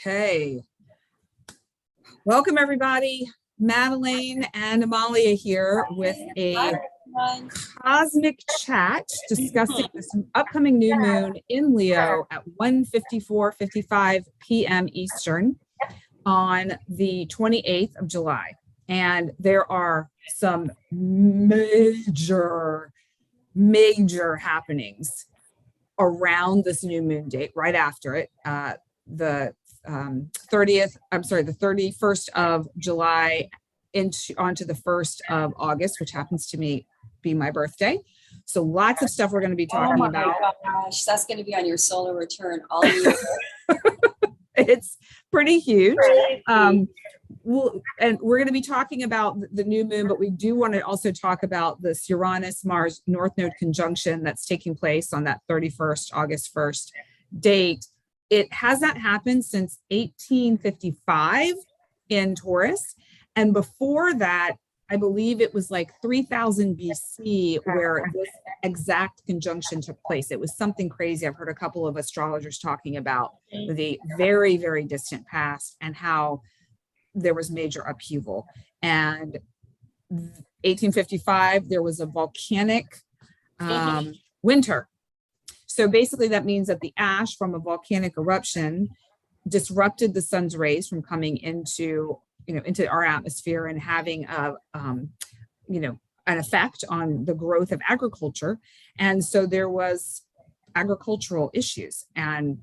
Okay. Welcome, everybody. Madelaine and Amalia here with a cosmic chat discussing this upcoming new moon in Leo at 1:54:55 p.m. Eastern on the 28th of July. And there are some major happenings around this new moon date, right after it. The 31st of July onto the 1st of August, which happens to be my birthday. So lots of stuff we're going to be talking about. Oh my gosh, that's going to be on your solar return all year. It's pretty huge. And we're going to be talking about the new moon, but we do want to also talk about this Uranus-Mars North Node conjunction that's taking place on that 31st, August 1st date. It has not happened since 1855 in Taurus. And before that, I believe it was like 3000 BC where this exact conjunction took place. It was something crazy. I've heard a couple of astrologers talking about the very, very distant past and how there was major upheaval. And 1855, there was a volcanic winter. So basically that means that the ash from a volcanic eruption disrupted the sun's rays from coming into our atmosphere and having an effect on the growth of agriculture. And so there was agricultural issues, and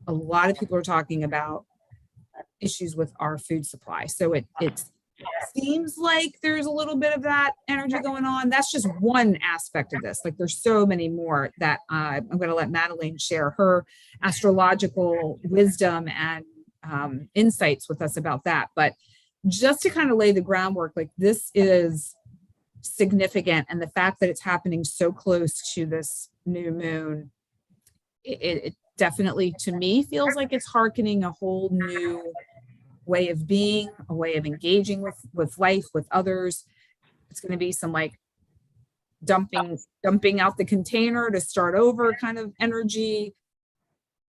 a lot of people are talking about issues with our food supply. So it seems like there's a little bit of that energy going on. That's just one aspect of this. Like there's so many more that I'm going to let Madelaine share her astrological wisdom and insights with us about that. But just to kind of lay the groundwork, like this is significant. And the fact that it's happening so close to this new moon, it definitely, to me, feels like it's hearkening a whole new way of being, a way of engaging with life, with others. It's going to be some like dumping out the container to start over kind of energy,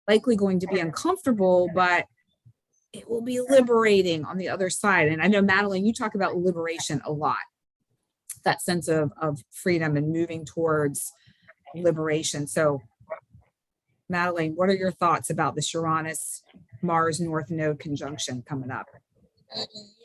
likely going to be uncomfortable, but it will be liberating on the other side. And I know, Madelaine, you talk about liberation a lot, that sense of freedom and moving towards liberation. So Madelaine, what are your thoughts about this Uranus-Mars North Node conjunction coming up?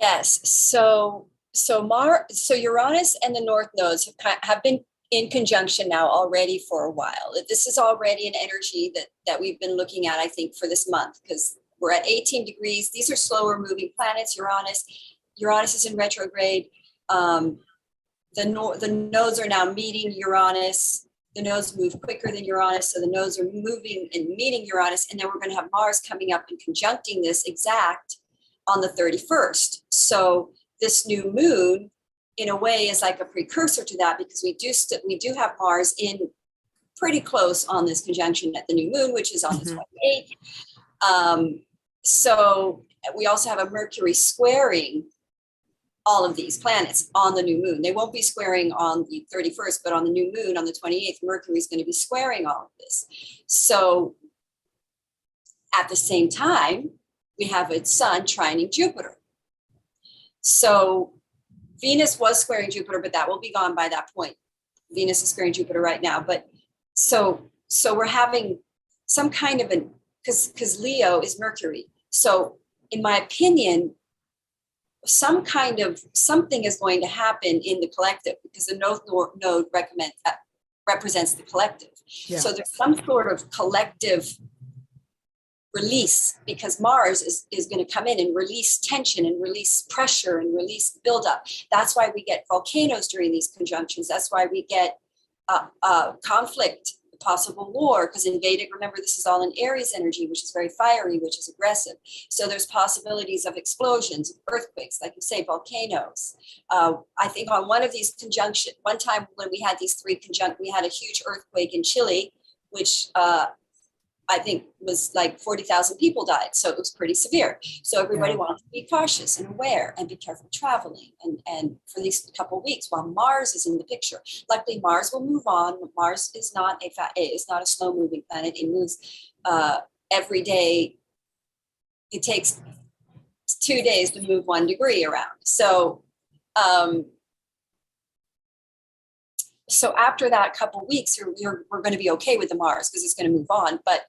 Yes. So Uranus and the North Nodes have been in conjunction now already for a while. This is already an energy that we've been looking at, I think, for this month, because we're at 18 degrees. These are slower moving planets. Uranus is in retrograde. The nodes are now meeting Uranus. The nodes move quicker than Uranus, so the nodes are moving and meeting Uranus, and then we're going to have Mars coming up and conjuncting this exact on the 31st. So this new moon, in a way, is like a precursor to that, because we do have Mars in pretty close on this conjunction at the new moon, which is on the 28th. So we also have a Mercury squaring all of these planets on the new moon. They won't be squaring on the 31st, but on the new moon on the 28th, Mercury is going to be squaring all of this. So at the same time, we have its sun trining Jupiter. So Venus was squaring Jupiter, but that will be gone by that point. Venus is squaring Jupiter right now. But so we're having some kind of because Leo is Mercury. So in my opinion, something is going to happen in the collective, because the North Node represents the collective. Yeah. So there's some sort of collective release, because Mars is going to come in and release tension and release pressure and release buildup. That's why we get volcanoes during these conjunctions. That's why we get conflict, possible war, because in Vedic, remember, this is all in Aries energy, which is very fiery, which is aggressive. So there's possibilities of explosions, earthquakes, like you say, volcanoes. I think on one of these conjunctions, one time when we had these three we had a huge earthquake in Chile, which I think was like 40,000 people died. So it was pretty severe. So everybody wants to be cautious and aware and be careful traveling. And for these couple of weeks while Mars is in the picture, luckily Mars will move on. Mars is not a slow moving planet. It moves every day it takes 2 days to move 1 degree around. So, so after that couple weeks, we're going to be okay with the Mars because it's going to move on. But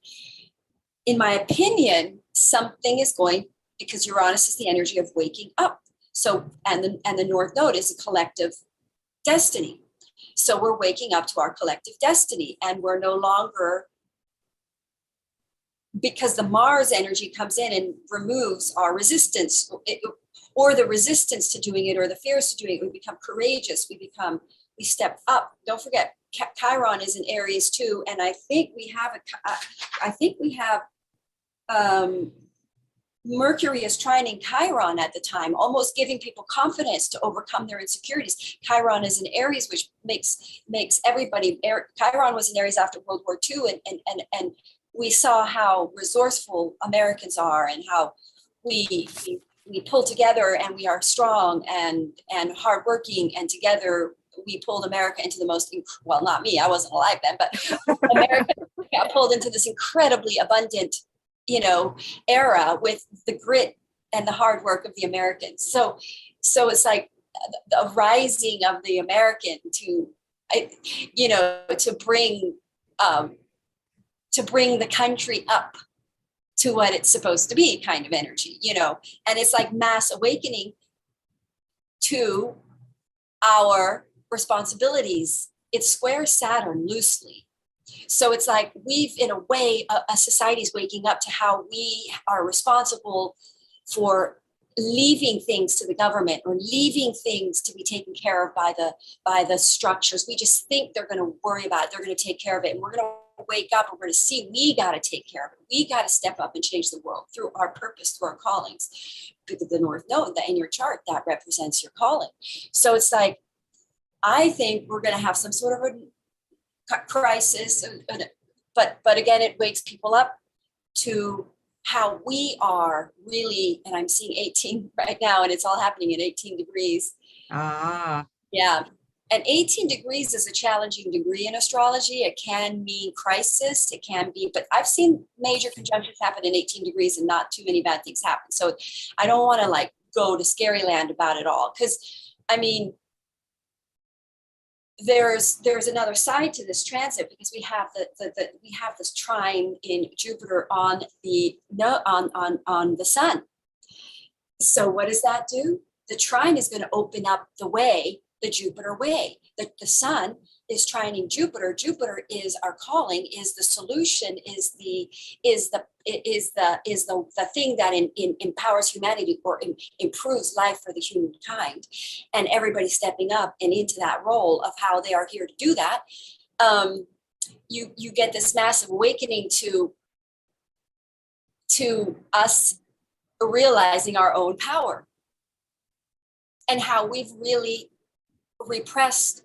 in my opinion, something is going, because Uranus is the energy of waking up. So, and the North Node is a collective destiny. So we're waking up to our collective destiny, and we're no longer, because the Mars energy comes in and removes our resistance, or the resistance to doing it, or the fears to doing it. We become courageous. We step up. Don't forget, Chiron is in Aries too, and I think we have Mercury is trining Chiron at the time, almost giving people confidence to overcome their insecurities. Chiron is in Aries, which makes everybody. Chiron was in Aries after World War II, and we saw how resourceful Americans are, and how we pull together, and we are strong and hardworking, and together we pulled America into the most, well, not me, I wasn't alive then, but America got pulled into this incredibly abundant, era with the grit and the hard work of the Americans. So it's like the rising of the American to bring the country up to what it's supposed to be, kind of energy, and it's like mass awakening to our responsibilities. It squares Saturn loosely. So it's like we've, in a way, a society's waking up to how we are responsible for leaving things to the government, or leaving things to be taken care of by the structures. We just think they're going to worry about it. They're going to take care of it. And we're going to wake up, and we're going to see we got to take care of it. We got to step up and change the world through our purpose, through our callings. The North Node, that in your chart, that represents your calling. So it's like, I think we're going to have some sort of a crisis, but again, it wakes people up to how we are really, and I'm seeing 18 right now, and it's all happening at 18 degrees. Yeah. And 18 degrees is a challenging degree in astrology. It can mean crisis. It can be, but I've seen major conjunctions happen in 18 degrees and not too many bad things happen. So I don't want to go to scary land about it all. Because I mean, there's another side to this transit, because we have we have this trine in Jupiter on the sun. So what does that do? The trine is going to open up the way, the Jupiter way. The sun is trining Jupiter. Jupiter is our calling, is the solution, is the thing that empowers humanity, or improves life for the humankind, and everybody stepping up and into that role of how they are here to do that. You get this massive awakening to us realizing our own power, and how we've really repressed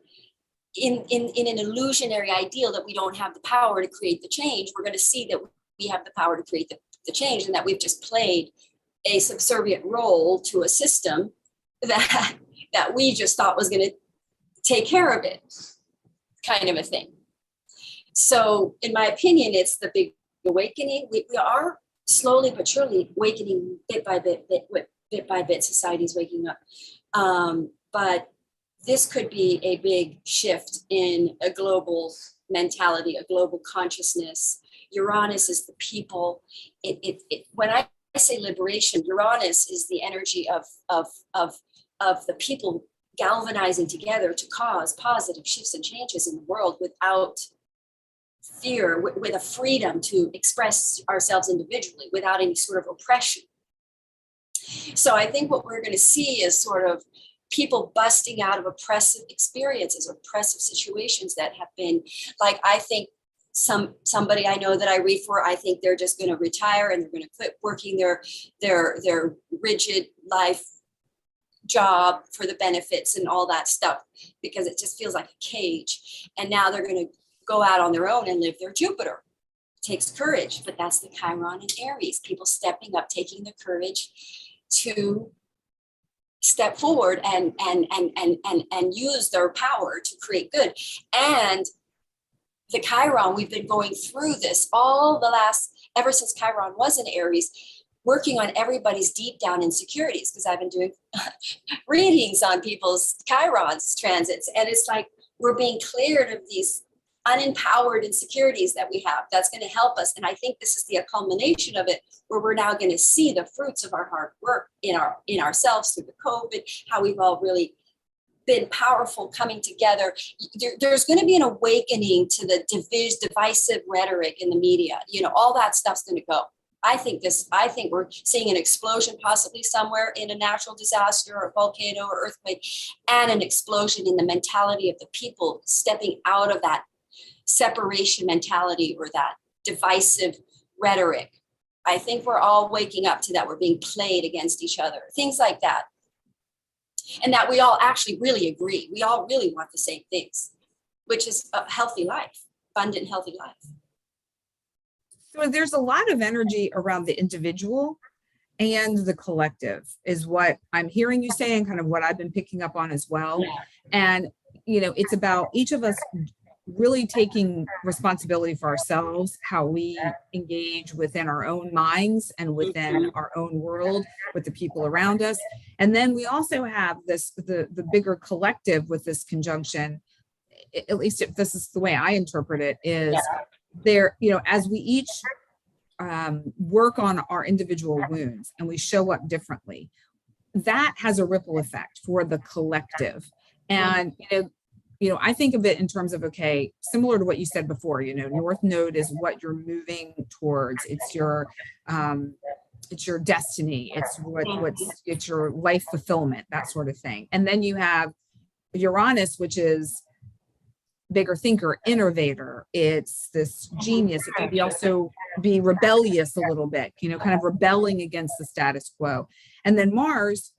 in an illusionary ideal that we don't have the power to create the change. We're going to see that we have the power to create the change, and that we've just played a subservient role to a system that we just thought was going to take care of it, kind of a thing. So in my opinion, it's the big awakening. We are slowly but surely awakening, bit by bit, society's waking up. But this could be a big shift in a global mentality, a global consciousness. Uranus is the people. When I say liberation, Uranus is the energy of the people galvanizing together to cause positive shifts and changes in the world without fear, with a freedom to express ourselves individually without any sort of oppression. So I think what we're going to see is sort of people busting out of oppressive experiences, oppressive situations that have been, like, I think somebody I know that I read for, I think they're just going to retire and they're going to quit working their rigid life job for the benefits and all that stuff, because it just feels like a cage. And now they're going to go out on their own and live their Jupiter. It takes courage, but that's the Chiron in Aries, people stepping up, taking the courage to step forward and use their power to create good. And the Chiron, we've been going through this ever since Chiron was in Aries, working on everybody's deep down insecurities, because I've been doing readings on people's Chirons transits. And it's like, we're being cleared of these unempowered insecurities that we have. That's going to help us. And I think this is the culmination of it, where we're now going to see the fruits of our hard work in ourselves through the COVID, how we've all really been powerful coming together. There's going to be an awakening to the divisive rhetoric in the media. You know, all that stuff's going to go. I think we're seeing an explosion possibly somewhere in a natural disaster or volcano or earthquake, and an explosion in the mentality of the people stepping out of that separation mentality or that divisive rhetoric. I think we're all waking up to that. We're being played against each other, things like that. And that we all actually really agree. We all really want the same things, which is a healthy life, abundant, healthy life. So there's a lot of energy around the individual and the collective is what I'm hearing you say, and kind of what I've been picking up on as well. Yeah. And, you know, it's about each of us really taking responsibility for ourselves, how we engage within our own minds and within our own world with the people around us. And then we also have the bigger collective with this conjunction, at least if this is the way I interpret it, is there, you know, as we each work on our individual wounds and we show up differently, that has a ripple effect for the collective. And, you know, I think of it in terms of, okay, similar to what you said before, you know, North Node is what you're moving towards. It's your destiny. It's your life fulfillment, that sort of thing. And then you have Uranus, which is bigger thinker, innovator. It's this genius. It can also be rebellious a little bit, you know, kind of rebelling against the status quo. And then Mars,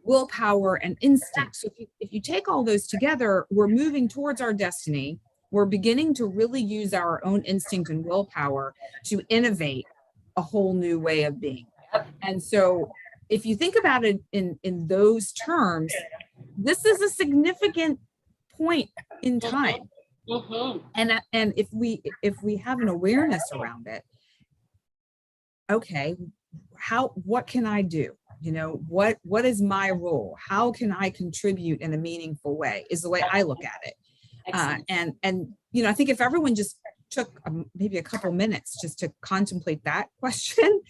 willpower and instinct. So if you take all those together, we're moving towards our destiny. We're beginning to really use our own instinct and willpower to innovate a whole new way of being. And so if you think about it in those terms, this is a significant point in time. And if we have an awareness around it, okay, what can I do? You know, what is my role? How can I contribute in a meaningful way is the way I look at it. And you know, I think if everyone just took maybe a couple minutes just to contemplate that question,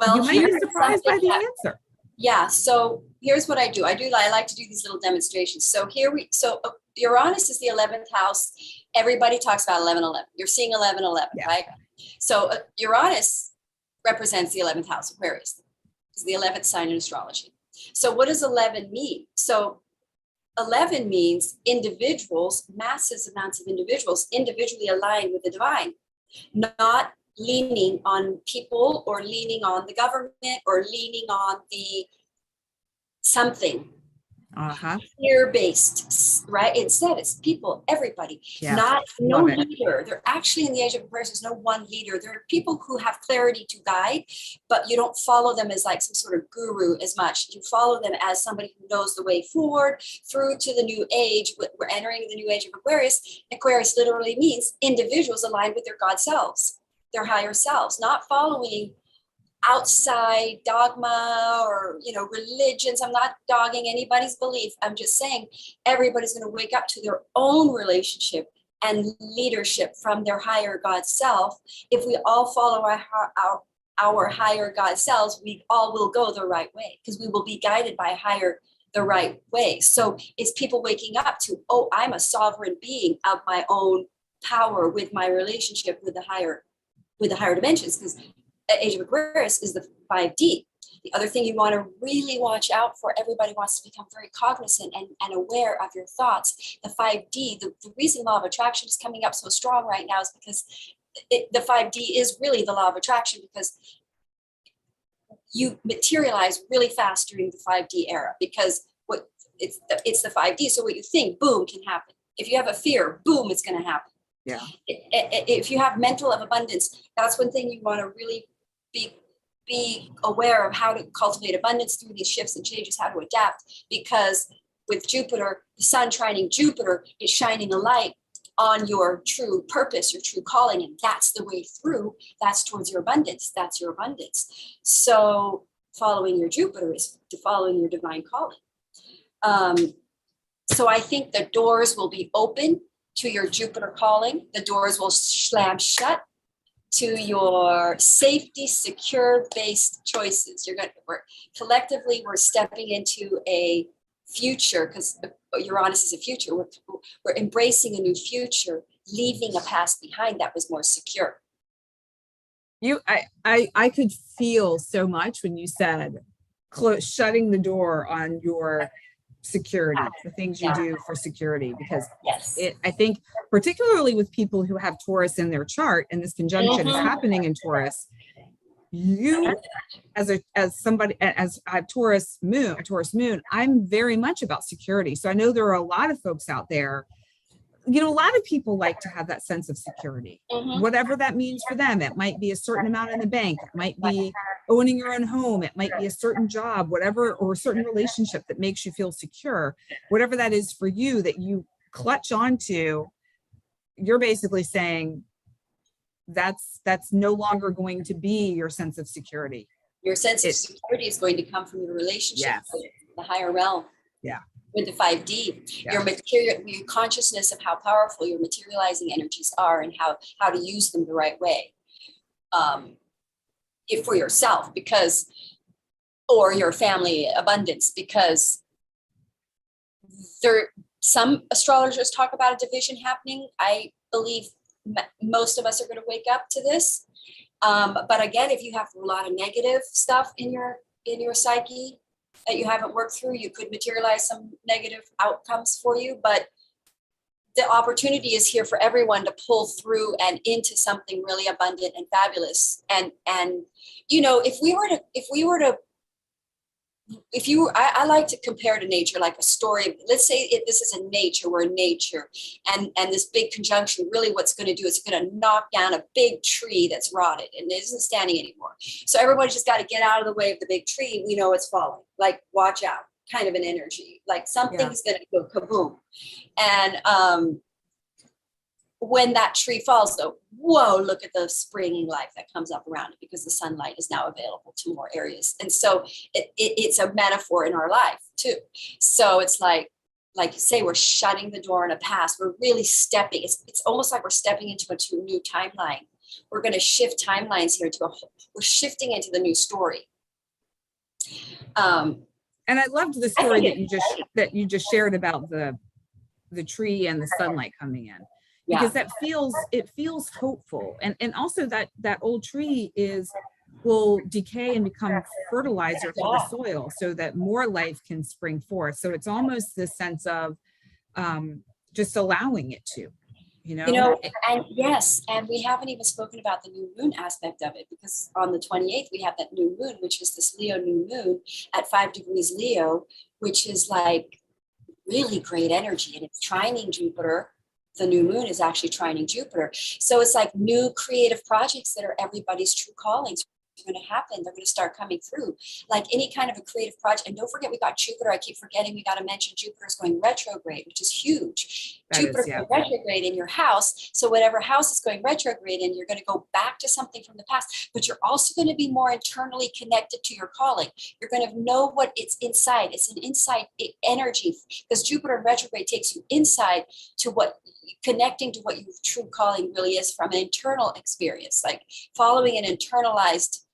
well, you might be surprised by the answer. Yeah. So here's what I do. I like to do these little demonstrations. So Uranus is the 11th house. Everybody talks about 11-11. You're seeing 11-11, right? So Uranus represents the 11th house, Aquarius. It's the 11th sign in astrology. So what does 11 mean? So 11 means individuals, massive amounts of individuals, individually aligned with the divine, not leaning on people or leaning on the government or leaning on the something fear-based, right? Instead, it's people, everybody, no leader. They're actually in the age of Aquarius, there's no one leader. There are people who have clarity to guide, but you don't follow them as like some sort of guru as much. You follow them as somebody who knows the way forward through to the new age. We're entering the new age of Aquarius. Aquarius literally means individuals aligned with their God selves, their higher selves, not following outside dogma or, you know, religions. I'm not dogging anybody's belief. I'm just saying everybody's going to wake up to their own relationship and leadership from their higher God self. If we all follow our higher God selves, we all will go the right way because we will be guided by the right way. So it's people waking up to, oh, I'm a sovereign being of my own power with my relationship with the higher dimensions, because the age of Aquarius is the 5D. The other thing you want to really watch out for, everybody wants to become very cognizant and aware of your thoughts. The 5D, the reason law of attraction is coming up so strong right now is because the 5D is really the law of attraction, because you materialize really fast during the 5D era, because it's the 5D. So what you think, boom, can happen. If you have a fear, boom, it's going to happen. Yeah. If you have mental of abundance, that's one thing you want to really be aware of, how to cultivate abundance through these shifts and changes, how to adapt, because with Jupiter, the sun trining Jupiter is shining a light on your true purpose, your true calling, and that's the way through. That's towards your abundance. That's your abundance. So following your Jupiter is following your divine calling. So I think the doors will be open to your Jupiter calling. The doors will slam shut to your safety, secure based choices. Collectively, we're stepping into a future, because Uranus is a future. We're embracing a new future, leaving a past behind that was more secure. I could feel so much when you said shutting the door on your security, the things you do for security, because yes, I think particularly with people who have Taurus in their chart, and this conjunction is happening in Taurus, you as I have Taurus moon, I'm very much about security. So I know there are a lot of folks out there, a lot of people like to have that sense of security, whatever that means for them. It might be a certain amount in the bank. It might be owning your own home. It might be a certain job, whatever, or a certain relationship that makes you feel secure. Whatever that is for you that you clutch onto, you're basically saying that's no longer going to be your sense of security. Your sense of security is going to come from your relationship with the higher realm. Yeah. With the 5D, your consciousness of how powerful your materializing energies are and how to use them the right way. If for yourself, or your family abundance, because some astrologers talk about a division happening. I believe most of us are going to wake up to this. But again, if you have a lot of negative stuff in your psyche that you haven't worked through, you could materialize some negative outcomes for you. But the opportunity is here for everyone to pull through and into something really abundant and fabulous. And I like to compare to nature like a story. Let's say this is we're in nature, and this big conjunction, really what's going to do is it's going to knock down a big tree that's rotted and isn't standing anymore. So everybody's just got to get out of the way of the big tree. We know it's falling, like watch out kind of an energy, like something's going to go kaboom. And when that tree falls, though, whoa, look at the springing life that comes up around it, because the sunlight is now available to more areas. And so it's a metaphor in our life too. So it's like you say, we're shutting the door on a past. We're really stepping. It's almost like we're stepping into a new timeline. We're going to shift timelines here we're shifting into the new story. And I loved the story that you just shared about the tree and the sunlight coming in. Because it feels hopeful. And also that old tree will decay and become fertilizer for the soil so that more life can spring forth. So it's almost this sense of just allowing it to, and yes, and we haven't even spoken about the new moon aspect of it, because on the 28th, we have that new moon, which is this Leo new moon at 5 degrees Leo, which is like really great energy, and it's trining Jupiter. The new moon is actually trining Jupiter. So it's like new creative projects that are everybody's true callings are going to happen. They're going to start coming through, like any kind of a creative project. And don't forget, we got Jupiter. I keep forgetting we got to mention Jupiter is going retrograde, which is huge. Jupiter going retrograde in your house. So whatever house is going retrograde in, you're going to go back to something from the past, but you're also going to be more internally connected to your calling. You're going to know what it's inside. It's an inside energy, because Jupiter in retrograde takes you inside to connecting to what your true calling really is from an internal experience, like following an internalized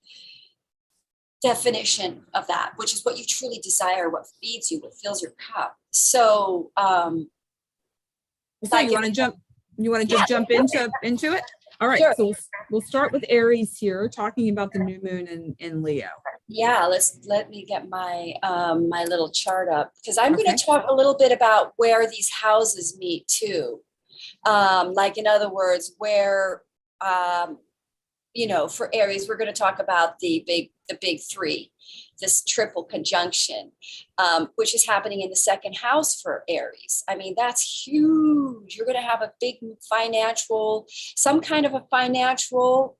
definition of that, which is what you truly desire, what feeds you, what fills your cup. So you want to just jump into it? All right. Sure. So we'll start with Aries here, talking about the new moon in Leo. Yeah, let me get my my little chart up, because I'm going to talk a little bit about where these houses meet too. Like, in other words, where for Aries, we're going to talk about the big three, this triple conjunction, which is happening in the second house for Aries. I mean, that's huge. You're going to have a big some kind of a financial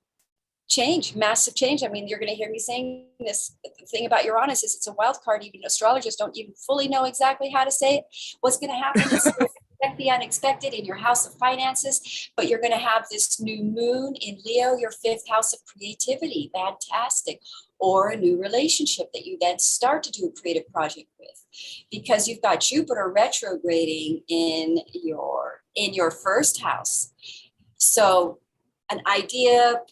change, massive change. I mean, you're going to hear me saying this. The thing about Uranus is it's a wild card. Even astrologers don't even fully know exactly how to say it. What's going to happen is expect the unexpected in your house of finances, but you're going to have this new moon in Leo, your fifth house of creativity. Fantastic. Or a new relationship that you then start to do a creative project with, because you've got Jupiter retrograding in your first house. So an idea.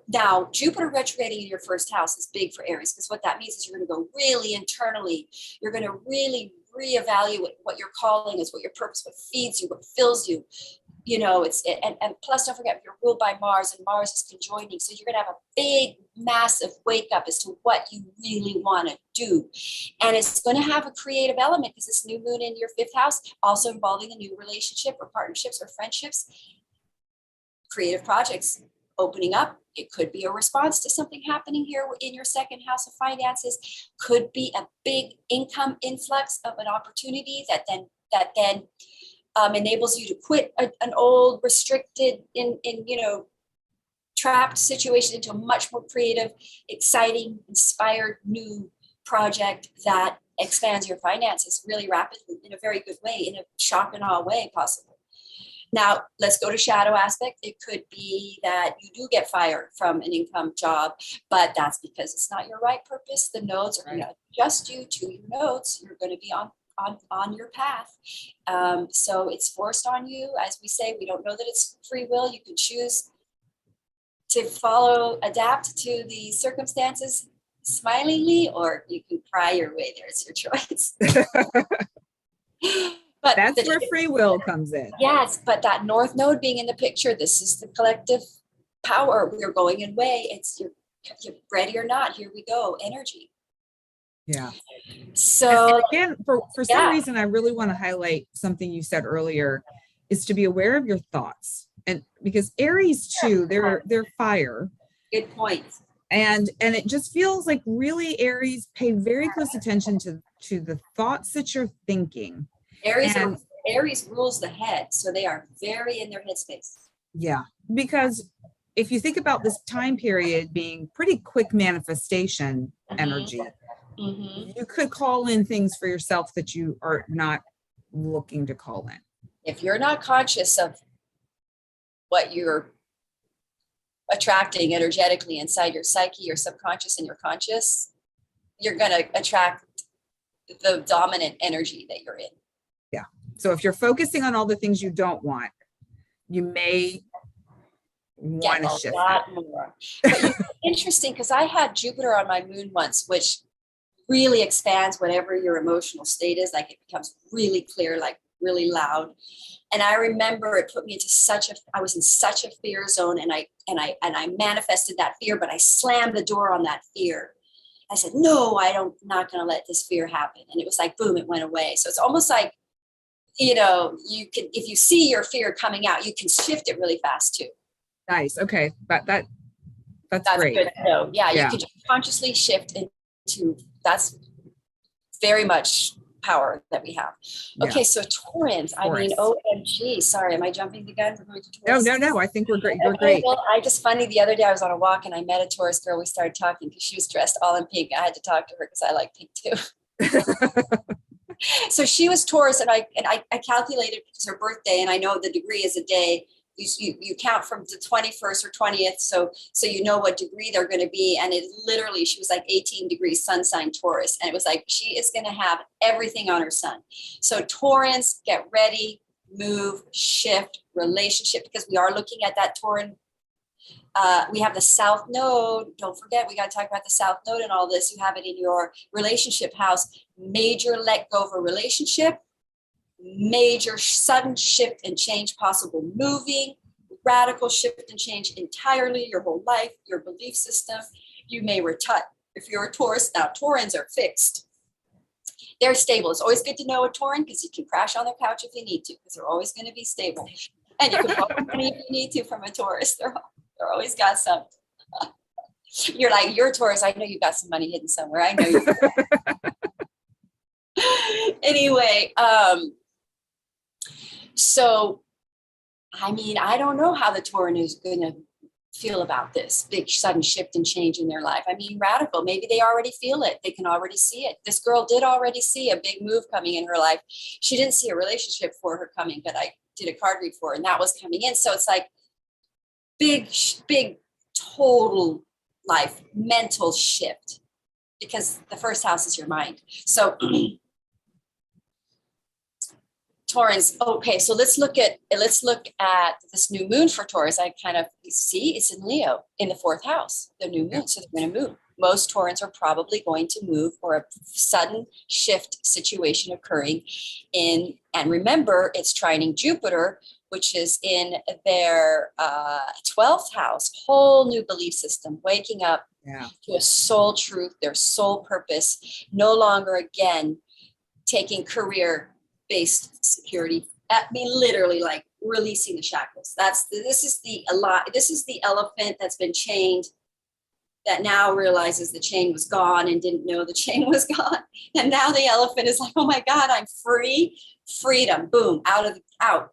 Now, Jupiter retrograding in your first house is big for Aries, because what that means is you're going to go really internally. You're going to really reevaluate what your calling is, what your purpose, what feeds you, what fills you. You know, and plus, don't forget, you're ruled by Mars, and Mars is conjoining. So you're going to have a big, massive wake up as to what you really want to do. And it's going to have a creative element, because this new moon in your fifth house, also involving a new relationship or partnerships or friendships, creative projects opening up. It could be a response to something happening here in your second house of finances. Could be a big income influx of an opportunity that then enables you to quit an old, restricted, trapped situation into a much more creative, exciting, inspired new project that expands your finances really rapidly in a very good way, in a shock and awe way, possibly. Now, let's go to shadow aspect. It could be that you do get fired from an income job, but that's because it's not your right purpose. The nodes are going to adjust you to your nodes. You're going to be on your path. So it's forced on you. As we say, we don't know that it's free will. You can choose to adapt to the circumstances smilingly, or you can cry your way there. It's your choice. But that's where free will comes in. Yes, but that North Node being in the picture, this is the collective power. We're going in way. It's you're ready or not. Here we go. Energy. Yeah. So and again, for some reason, I really want to highlight something you said earlier, is to be aware of your thoughts. And because Aries too, they're fire. Good point. And it just feels like really Aries pay very close attention to the thoughts that you're thinking. Aries rules the head, so they are very in their headspace. Yeah, because if you think about this time period being pretty quick manifestation energy, you could call in things for yourself that you are not looking to call in. If you're not conscious of what you're attracting energetically inside your psyche, your subconscious, and your conscious, you're going to attract the dominant energy that you're in. Yeah. So if you're focusing on all the things you don't want, you may want to shift. A lot more. But it's interesting, because I had Jupiter on my moon once, which really expands whatever your emotional state is. Like, it becomes really clear, like really loud. And I remember it put me into I was in such a fear zone, and I manifested that fear, but I slammed the door on that fear. I said, no, not going to let this fear happen. And it was like, boom, it went away. So it's almost like, you can, if you see your fear coming out, you can shift it really fast too. Nice. Okay. But that's great. Good. So, you can just consciously shift into, that's very much power that we have. Okay. So Taurans, I mean, OMG, sorry. Am I jumping the gun? We're going to Taurus? No. I think we're great. You're great. Well, funny, the other day I was on a walk and I met a Taurus girl. We started talking because she was dressed all in pink. I had to talk to her because I like pink too. So she was Taurus, and I calculated, because her birthday, and I know the degree is a day. You count from the 21st or 20th, so you know what degree they're going to be. And it literally, she was like 18 degrees sun sign Taurus, and it was like she is going to have everything on her sun. So Taurans, get ready, move, shift, relationship, because we are looking at that Tauran. We have the South Node. Don't forget, we got to talk about the South Node and all this. You have it in your relationship house. Major let go of a relationship. Major sudden shift and change possible. Moving, radical shift and change entirely, your whole life, your belief system. You may retire. If you're a Taurus, now Taurans are fixed. They're stable. It's always good to know a Tauran, because you can crash on their couch if you need to, because they're always going to be stable. And you can borrow money if you need to from a Taurus. They're always got some. You're like, you're a Taurus. I know you've got some money hidden somewhere. I know you. Anyway, so, I mean, I don't know how the Tauran is going to feel about this big sudden shift and change in their life? I mean, radical. Maybe they already feel it. They can already see it. This girl did already see a big move coming in her life. She didn't see a relationship for her coming, but I did a card read for her, and that was coming in. So it's like big total life mental shift, because the first house is your mind. So Taurus. Okay, so let's look at this new moon for Taurus. I kind of see it's in Leo in the fourth house, the new moon. So they're going to move. Most Taurans are probably going to move, or a sudden shift situation occurring in, and remember, it's trining Jupiter, which is in their 12th house, whole new belief system, waking up to a soul truth, their soul purpose, no longer again taking career-based security. I mean, literally like releasing the shackles. This is the elephant that's been chained, that now realizes the chain was gone and didn't know the chain was gone. And now the elephant is like, oh my God, I'm free. Freedom, boom, out.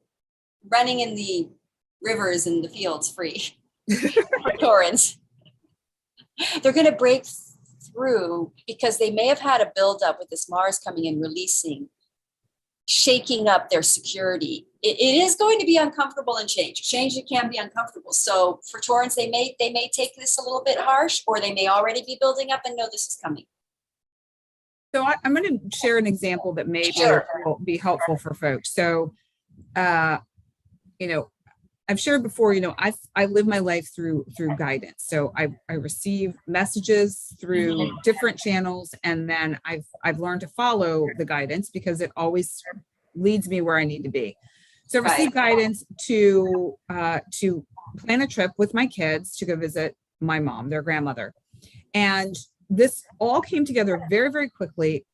Running in the rivers and the fields free. Taurans. They're going to break through, because they may have had a buildup with this Mars coming in, releasing, shaking up their security. It is going to be uncomfortable and change. It can be uncomfortable. So for Taurans, they may take this a little bit harsh, or they may already be building up and know this is coming. So I'm going to share an example that may be helpful for folks. So, I've shared before, I live my life through guidance. So I receive messages through different channels, and then I've learned to follow the guidance because it always leads me where I need to be. So I received guidance to plan a trip with my kids to go visit my mom, their grandmother. And this all came together very, very quickly.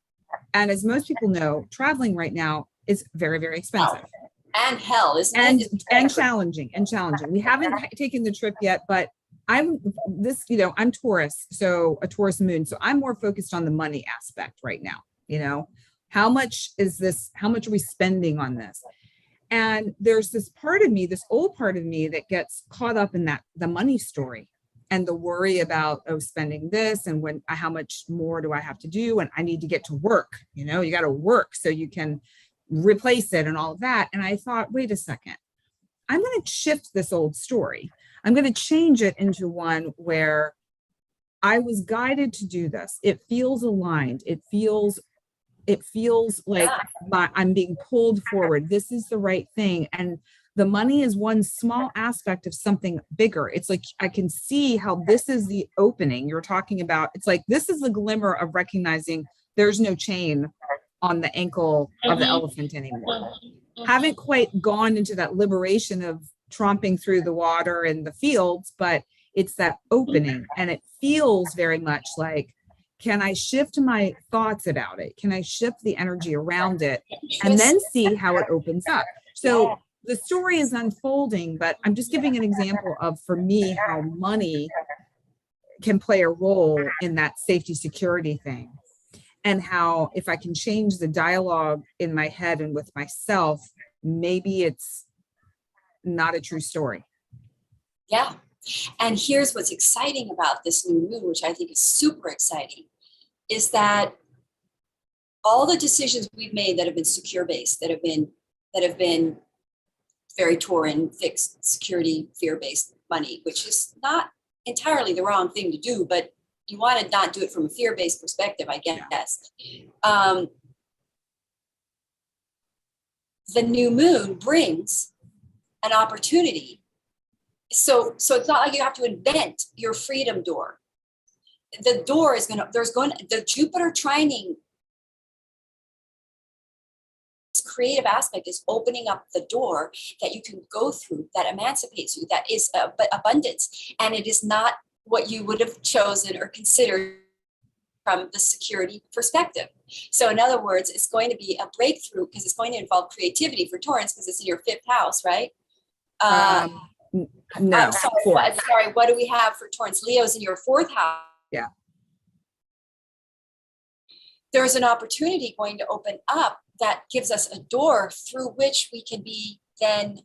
And as most people know, traveling right now is very, very expensive. And hell, isn't it? And challenging. We haven't taken the trip yet, but I'm Taurus, so a Taurus moon. So I'm more focused on the money aspect right now. How much are we spending on this? And there's this part of me, this old part of me, that gets caught up in the money story and the worry about, spending this, and how much more do I have to do? And I need to get to work, you got to work so you can replace it and all of that. And I thought, wait a second, I'm going to shift this old story. I'm going to change it into one where I was guided to do this. It feels aligned. It feels like I'm being pulled forward. This is the right thing. And the money is one small aspect of something bigger. It's like, I can see how this is the opening you're talking about. It's like, this is a glimmer of recognizing there's no chain on the ankle of the elephant anymore. Haven't quite gone into that liberation of tromping through the water and the fields, but it's that opening. And it feels very much like, can I shift my thoughts about it? Can I shift the energy around it and then see how it opens up? So the story is unfolding, but I'm just giving an example of, for me, how money can play a role in that safety security thing. And how, if I can change the dialogue in my head and with myself, maybe it's not a true story. Yeah. And here's what's exciting about this new moon, which I think is super exciting, is that all the decisions we've made that have been secure-based, that have been very Tauran, fixed security, fear-based money, which is not entirely the wrong thing to do, but you want to not do it from a fear-based perspective, I guess. The new moon brings an opportunity. So it's not like you have to invent your freedom door. The door is the Jupiter trining, this creative aspect is opening up the door that you can go through, that emancipates you, that is abundance. And it is not what you would have chosen or considered from the security perspective. So in other words, it's going to be a breakthrough, because it's going to involve creativity for Taurans, because it's in your fifth house, right? No. Sorry, what do we have for Taurans? Leo's in your fourth house. Yeah. There's an opportunity going to open up that gives us a door through which we can be then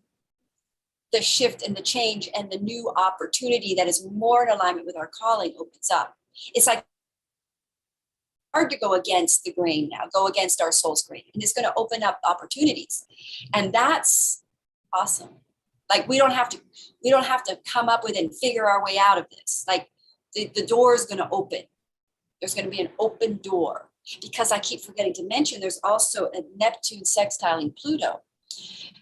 the shift and the change and the new opportunity that is more in alignment with our calling opens up. It's like hard to go against the grain now, go against our soul's grain, and it's going to open up opportunities, and that's awesome. Like we don't have to come up with and figure our way out of this. Like the door is going to open. There's going to be an open door, because I keep forgetting to mention there's also a Neptune sextiling Pluto.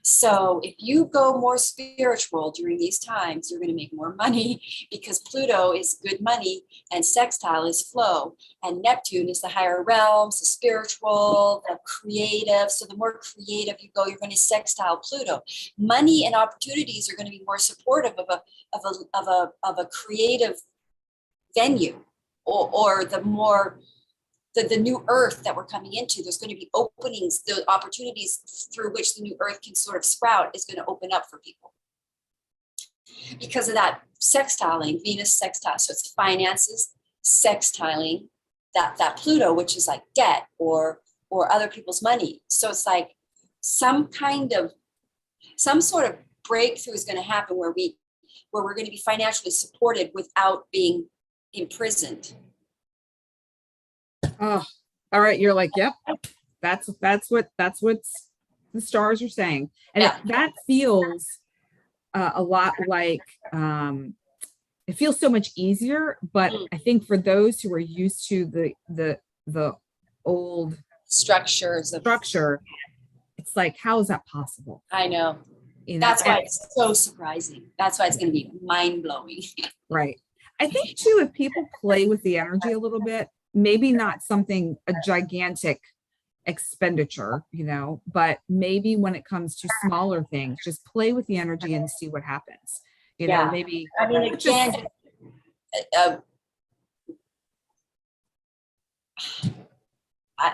So if you go more spiritual during these times, you're going to make more money, because Pluto is good money and sextile is flow, and Neptune is the higher realms, the spiritual, the creative. So the more creative you go, you're going to sextile Pluto. Money and opportunities are going to be more supportive of a creative venue, or the more the new earth that we're coming into. There's going to be openings, the opportunities through which the new earth can sort of sprout is going to open up for people because of that sextiling, Venus sextile. So it's finances sextiling that Pluto, which is like debt or other people's money. So it's like some sort of breakthrough is going to happen where we're going to be financially supported without being imprisoned. Oh, all right. You're like, yep, that's what the stars are saying. And Yeah. that feels a lot like, it feels so much easier, but I think for those who are used to the old structure, it's like, how is that possible? I know. You know, that's why it's so surprising. That's why it's going to be mind blowing. Right. I think too, if people play with the energy a little bit, maybe not a gigantic expenditure, but maybe when it comes to smaller things, just play with the energy and see what happens. Maybe. I mean, again,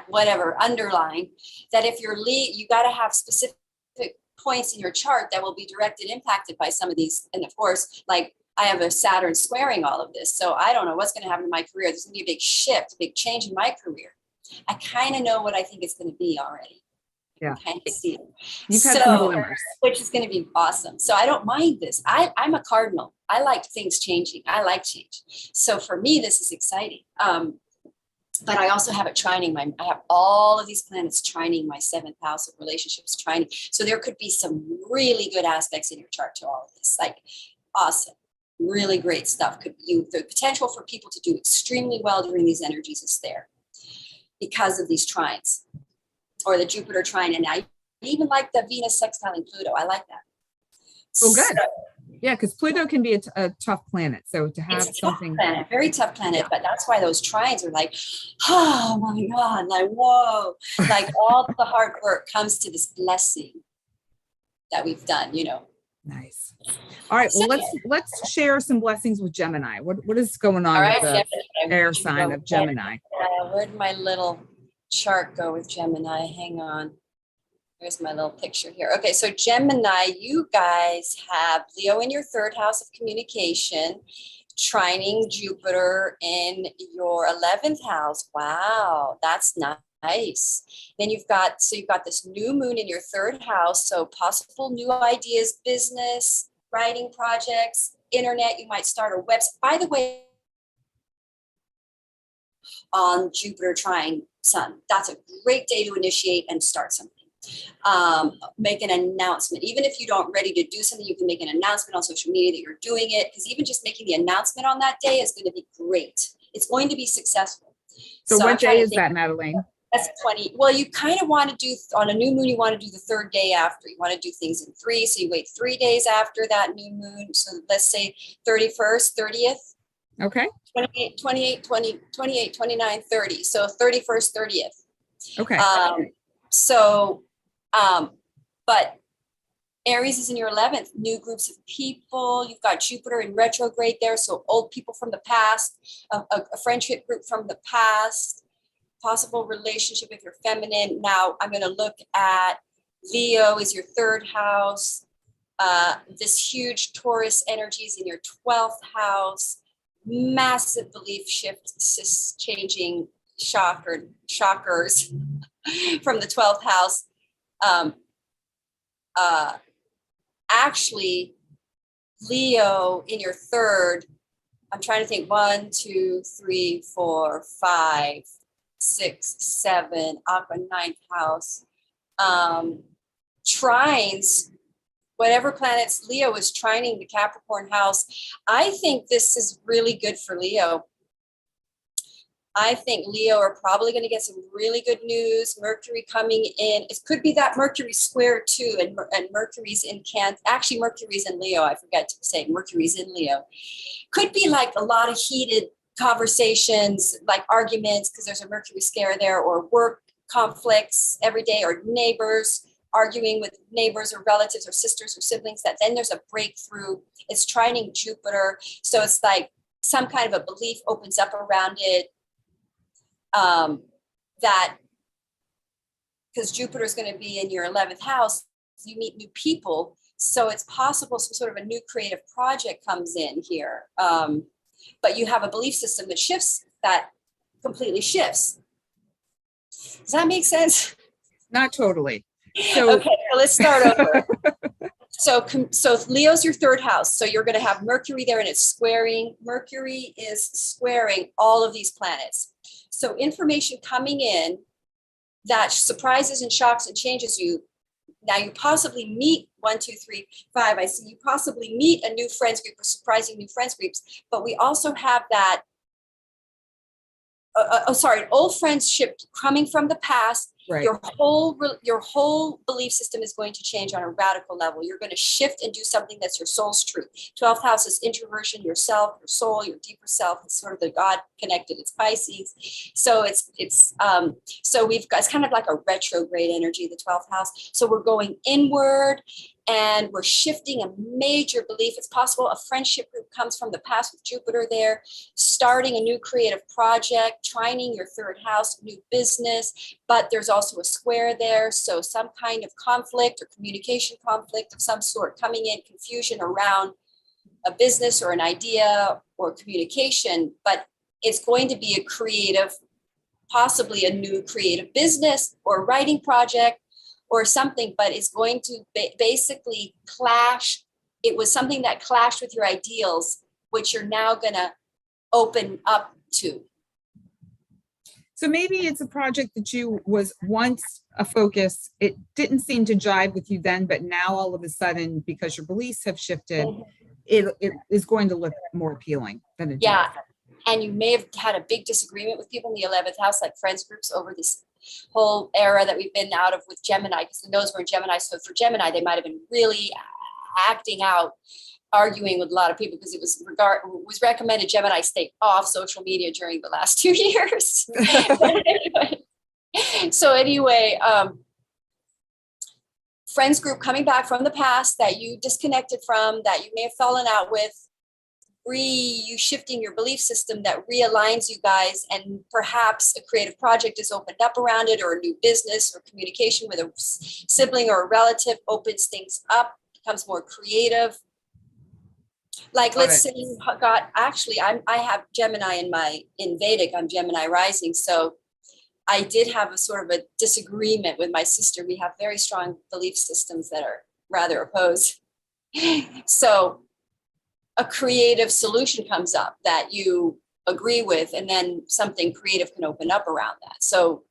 whatever, underline that if you're you got to have specific points in your chart that will be directed, impacted by some of these. And of course, like I have a Saturn squaring all of this. So I don't know what's going to happen in my career. There's going to be a big shift, a big change in my career. I kind of know what I think it's going to be already. Yeah. Kind of see it. You've had some glimmers. Which is going to be awesome. So I don't mind this. I'm a cardinal. I like things changing. I like change. So for me, this is exciting. But I also have it trining I have all of these planets trining my 7th house of relationships trining. So there could be some really good aspects in your chart to all of this. Like awesome. Really great stuff. The potential for people to do extremely well during these energies is there because of these trines, or the Jupiter trine. And I even like the Venus sextiling Pluto. I like that. Oh, good. Yeah, because Pluto can be a tough planet. So to have something, very tough planet, yeah. But that's why those trines are like, oh my God, like whoa, like all the hard work comes to this blessing that we've done. Nice. All right. Well, let's share some blessings with Gemini. What is going on with the air sign of Gemini? Where'd my little chart go with Gemini? Hang on. Here's my little picture here. Okay, so Gemini, you guys have Leo in your 3rd house of communication, trining Jupiter in your 11th house. Wow, that's nice. Then you've got this new moon in your 3rd house. So possible new ideas, business, writing projects, internet. You might start a website. By the way, on Jupiter trying Sun, that's a great day to initiate and start something. Make an announcement. Even if you don't ready to do something, you can make an announcement on social media that you're doing it, because even just making the announcement on that day is going to be great. It's going to be successful. So what day is that, Madelaine? That's 20. Well, you kind of want to do on a new moon, you want to do the 3rd day after. You want to do things in 3. So you wait 3 days after that new moon. So let's say 31st, 30th. Okay. 28, 29, 30. So 31st, 30th. Okay. But Aries is in your 11th, new groups of people. You've got Jupiter in retrograde there. So old people from the past, a friendship group from the past, possible relationship with your feminine. Now I'm going to look at Leo is your 3rd house. This huge Taurus energies in your 12th house, massive belief shifts, changing shockers from the 12th house. Actually, Leo in your third, I'm trying to think, 1, 2, 3, 4, 5, 6, 7, Aqua ninth house, trines, whatever planets Leo is trining the Capricorn house. I think this is really good for Leo. I think Leo are probably going to get some really good news. Mercury coming in. It could be that Mercury square too, and Mercury's in Cancer. Actually, Mercury's in Leo. I forgot to say Mercury's in Leo. Could be like a lot of heated conversations, like arguments, because there's a Mercury scare there, or work conflicts every day, or neighbors arguing with neighbors or relatives or sisters or siblings. That then there's a breakthrough. It's trining Jupiter. So it's like some kind of a belief opens up around it. That because Jupiter is going to be in your 11th house, you meet new people. So it's possible some sort of a new creative project comes in here. But you have a belief system that shifts, that completely shifts. Does that make sense? Not totally. So, okay, so let's start over. So Leo's your third house. So you're going to have Mercury there, and it's squaring. Mercury is squaring all of these planets. So information coming in that surprises and shocks and changes you. Now you possibly meet 1, 2, 3, 5. I see you possibly meet a new friends group or surprising new friends groups, but we also have that, an old friendship coming from the past. right. Your whole belief system is going to change on a radical level. You're going to shift and do something that's your soul's truth. 12th house is introversion, yourself, your soul, your deeper self. It's sort of the God connected. It's Pisces. So so we've got, it's kind of like a retrograde energy, the 12th house. So we're going inward and we're shifting a major belief. It's possible a friendship group comes from the past with Jupiter there, starting a new creative project, trining your third house, new business, but there's also a square there. So some kind of conflict or communication conflict of some sort coming in, confusion around a business or an idea or communication, but it's going to be a creative, possibly a new creative business or writing project or something, but it's going to basically clash. It was something that clashed with your ideals, which you're now going to open up to. So maybe it's a project that you was once a focus. It didn't seem to jive with you then, but now all of a sudden, because your beliefs have shifted, it is going to look more appealing than it did. And you may have had a big disagreement with people in the 11th house, like friends groups over this whole era that we've been out of with Gemini, because the nodes were in Gemini. So for Gemini, they might have been really acting out, arguing with a lot of people, because it was recommended Gemini stay off social media during the last 2 years. So anyway, friends group coming back from the past that you disconnected from, that you may have fallen out with, you shifting your belief system that realigns you guys, and perhaps a creative project is opened up around it, or a new business or communication with a sibling or a relative opens things up, becomes more creative. Like, let's say you got, actually, I have Gemini in Vedic, I'm Gemini rising. So I did have a sort of a disagreement with my sister. We have very strong belief systems that are rather opposed. So a creative solution comes up that you agree with, and then something creative can open up around that. So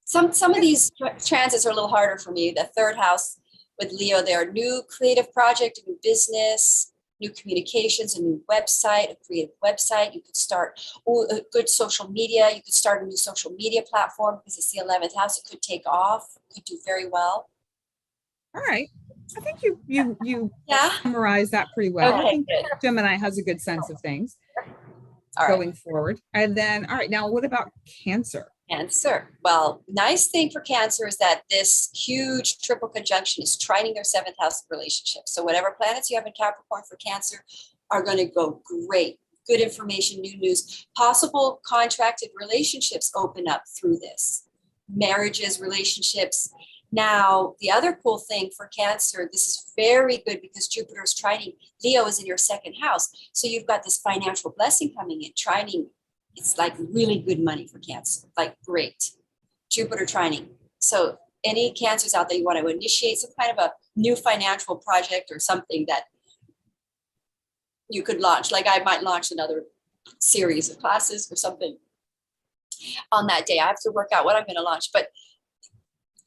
some of these transits are a little harder for me. The third house with Leo there, new creative project, a new business, new communications, a new website, a creative website. You could start a good social media. You could start a new social media platform, because it's the 11th house. It could take off, could do very well. All right. I think you summarized that pretty well. Okay, I think good. Gemini has a good sense of things All going forward. And then, all right, now what about Cancer? Cancer. Well, nice thing for Cancer is that this huge triple conjunction is trining their 7th house of relationships. So whatever planets you have in Capricorn for Cancer are going to go great. Good information, new news, possible contracted relationships open up through this. Marriages, relationships. Now, the other cool thing for Cancer, this is very good because Jupiter is trining. Leo is in your 2nd house. So you've got this financial blessing coming in, trining. It's like really good money for Cancer, like great. Jupiter trining. So any Cancers out there, you want to initiate some kind of a new financial project or something that you could launch, like I might launch another series of classes or something on that day. I have to work out what I'm going to launch, but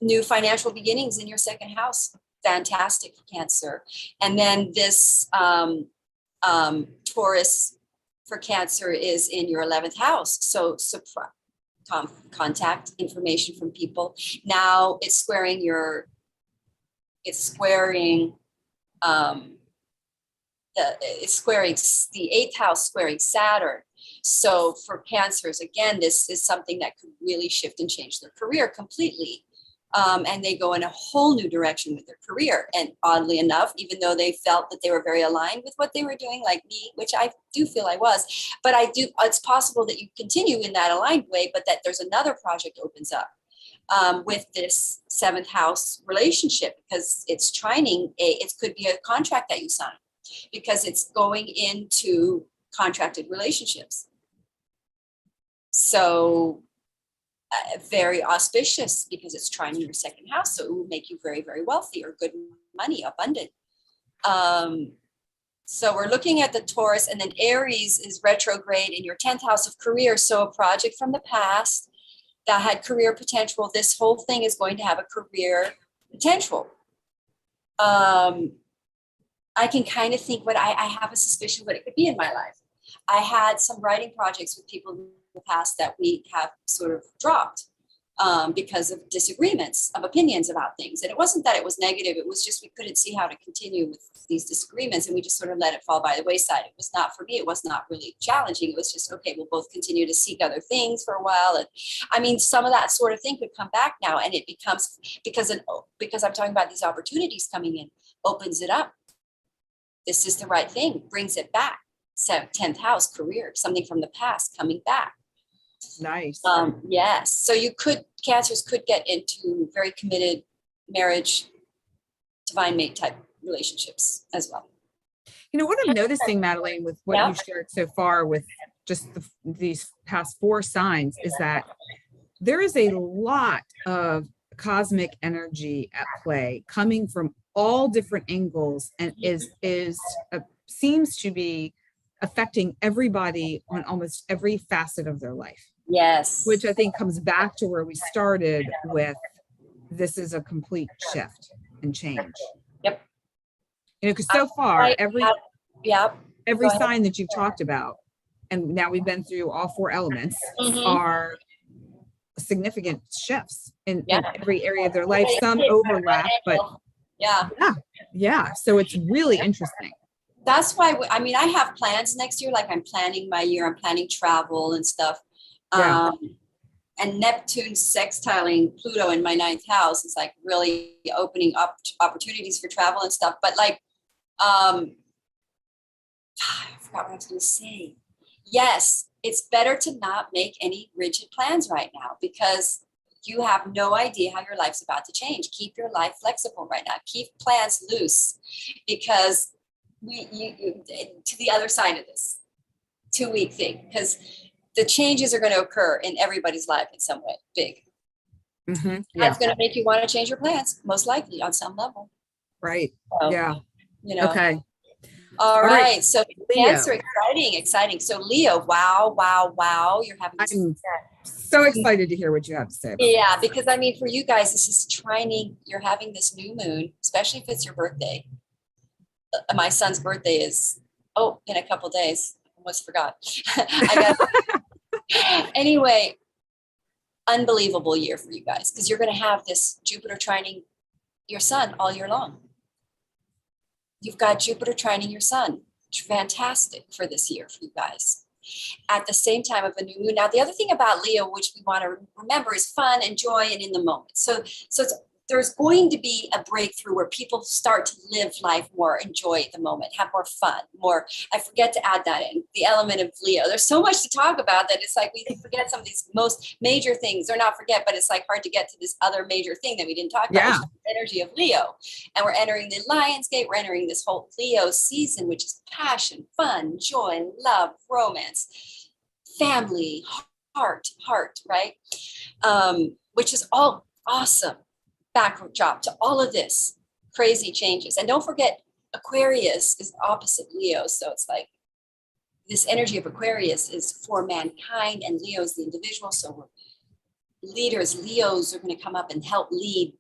new financial beginnings in your second house, fantastic for Cancer. And then this Taurus for Cancer is in your 11th house. So contact information from people. Now it's squaring the 8th house, squaring Saturn. So for Cancers, again, this is something that could really shift and change their career completely. And they go in a whole new direction with their career. And oddly enough, even though they felt that they were very aligned with what they were doing, like me, which I do feel I was, but it's possible that you continue in that aligned way, but that there's another project opens up with this 7th house relationship, because it's trining it could be a contract that you sign, because it's going into contracted relationships. So very auspicious, because it's trining your 2nd house. So it will make you very, very wealthy, or good money, abundant. So we're looking at the Taurus, and then Aries is retrograde in your 10th house of career. So a project from the past that had career potential, this whole thing is going to have a career potential. I can kind of think I have a suspicion what it could be in my life. I had some writing projects with people in the past that we have sort of dropped because of disagreements of opinions about things. And it wasn't that it was negative. It was just we couldn't see how to continue with these disagreements, and we just sort of let it fall by the wayside. It was not, for me, it was not really challenging. It was just, okay, we'll both continue to seek other things for a while. And I mean, some of that sort of thing could come back now, and it becomes, because I'm talking about these opportunities coming in, opens it up. This is the right thing, brings it back. 10th house, career, something from the past coming back. Nice. Yes. So Cancers could get into very committed marriage, divine mate type relationships as well. You know what I'm noticing, Madelaine, with what you shared so far with just these past 4 signs, is that there is a lot of cosmic energy at play coming from all different angles, and seems to be affecting everybody on almost every facet of their life. Yes. Which I think comes back to where we started with, this is a complete shift and change. Yep. You know, because so far, every sign that you've talked about, and now we've been through all 4 elements, are significant shifts in every area of their life. Some overlap, but yeah. So it's really interesting. That's why, I mean, I have plans next year. Like I'm planning my year, I'm planning travel and stuff. And Neptune sextiling Pluto in my 9th house is like really opening up opportunities for travel and stuff. But like, I forgot what I was going to say. Yes, it's better to not make any rigid plans right now, because you have no idea how your life's about to change. Keep your life flexible right now. Keep plans loose, because to the other side of this 2-week thing, because the changes are going to occur in everybody's life in some way, big. That's going to make you want to change your plans, most likely on some level. Right. So, you know. Okay. All right. So Leo. Cancer, exciting. So Leo, wow. You're having. I'm so excited to hear what you have to say. Yeah, because I mean, for you guys, this is trining. You're having this new moon, especially if it's your birthday. My son's birthday is in a couple days. Almost forgot. Anyway, unbelievable year for you guys, because you're going to have this Jupiter trining your sun all year long. You've got Jupiter trining your sun. Fantastic for this year for you guys. At the same time of a new moon. Now, the other thing about Leo, which we want to remember, is fun and joy and in the moment. So there's going to be a breakthrough where people start to live life more, enjoy the moment, have more fun, more. I forget to add that in, the element of Leo. There's so much to talk about that it's like we forget some of these most major things, or not forget, but it's like hard to get to this other major thing that we didn't talk about, which is the energy of Leo. And we're entering the Lion's Gate. We're entering this whole Leo season, which is passion, fun, joy, love, romance, family, heart, right? Which is all awesome. Backdrop to all of this crazy changes. And don't forget, Aquarius is opposite Leo. So it's like this energy of Aquarius is for mankind, and Leo is the individual. So we're leaders. Leos are going to come up and help lead.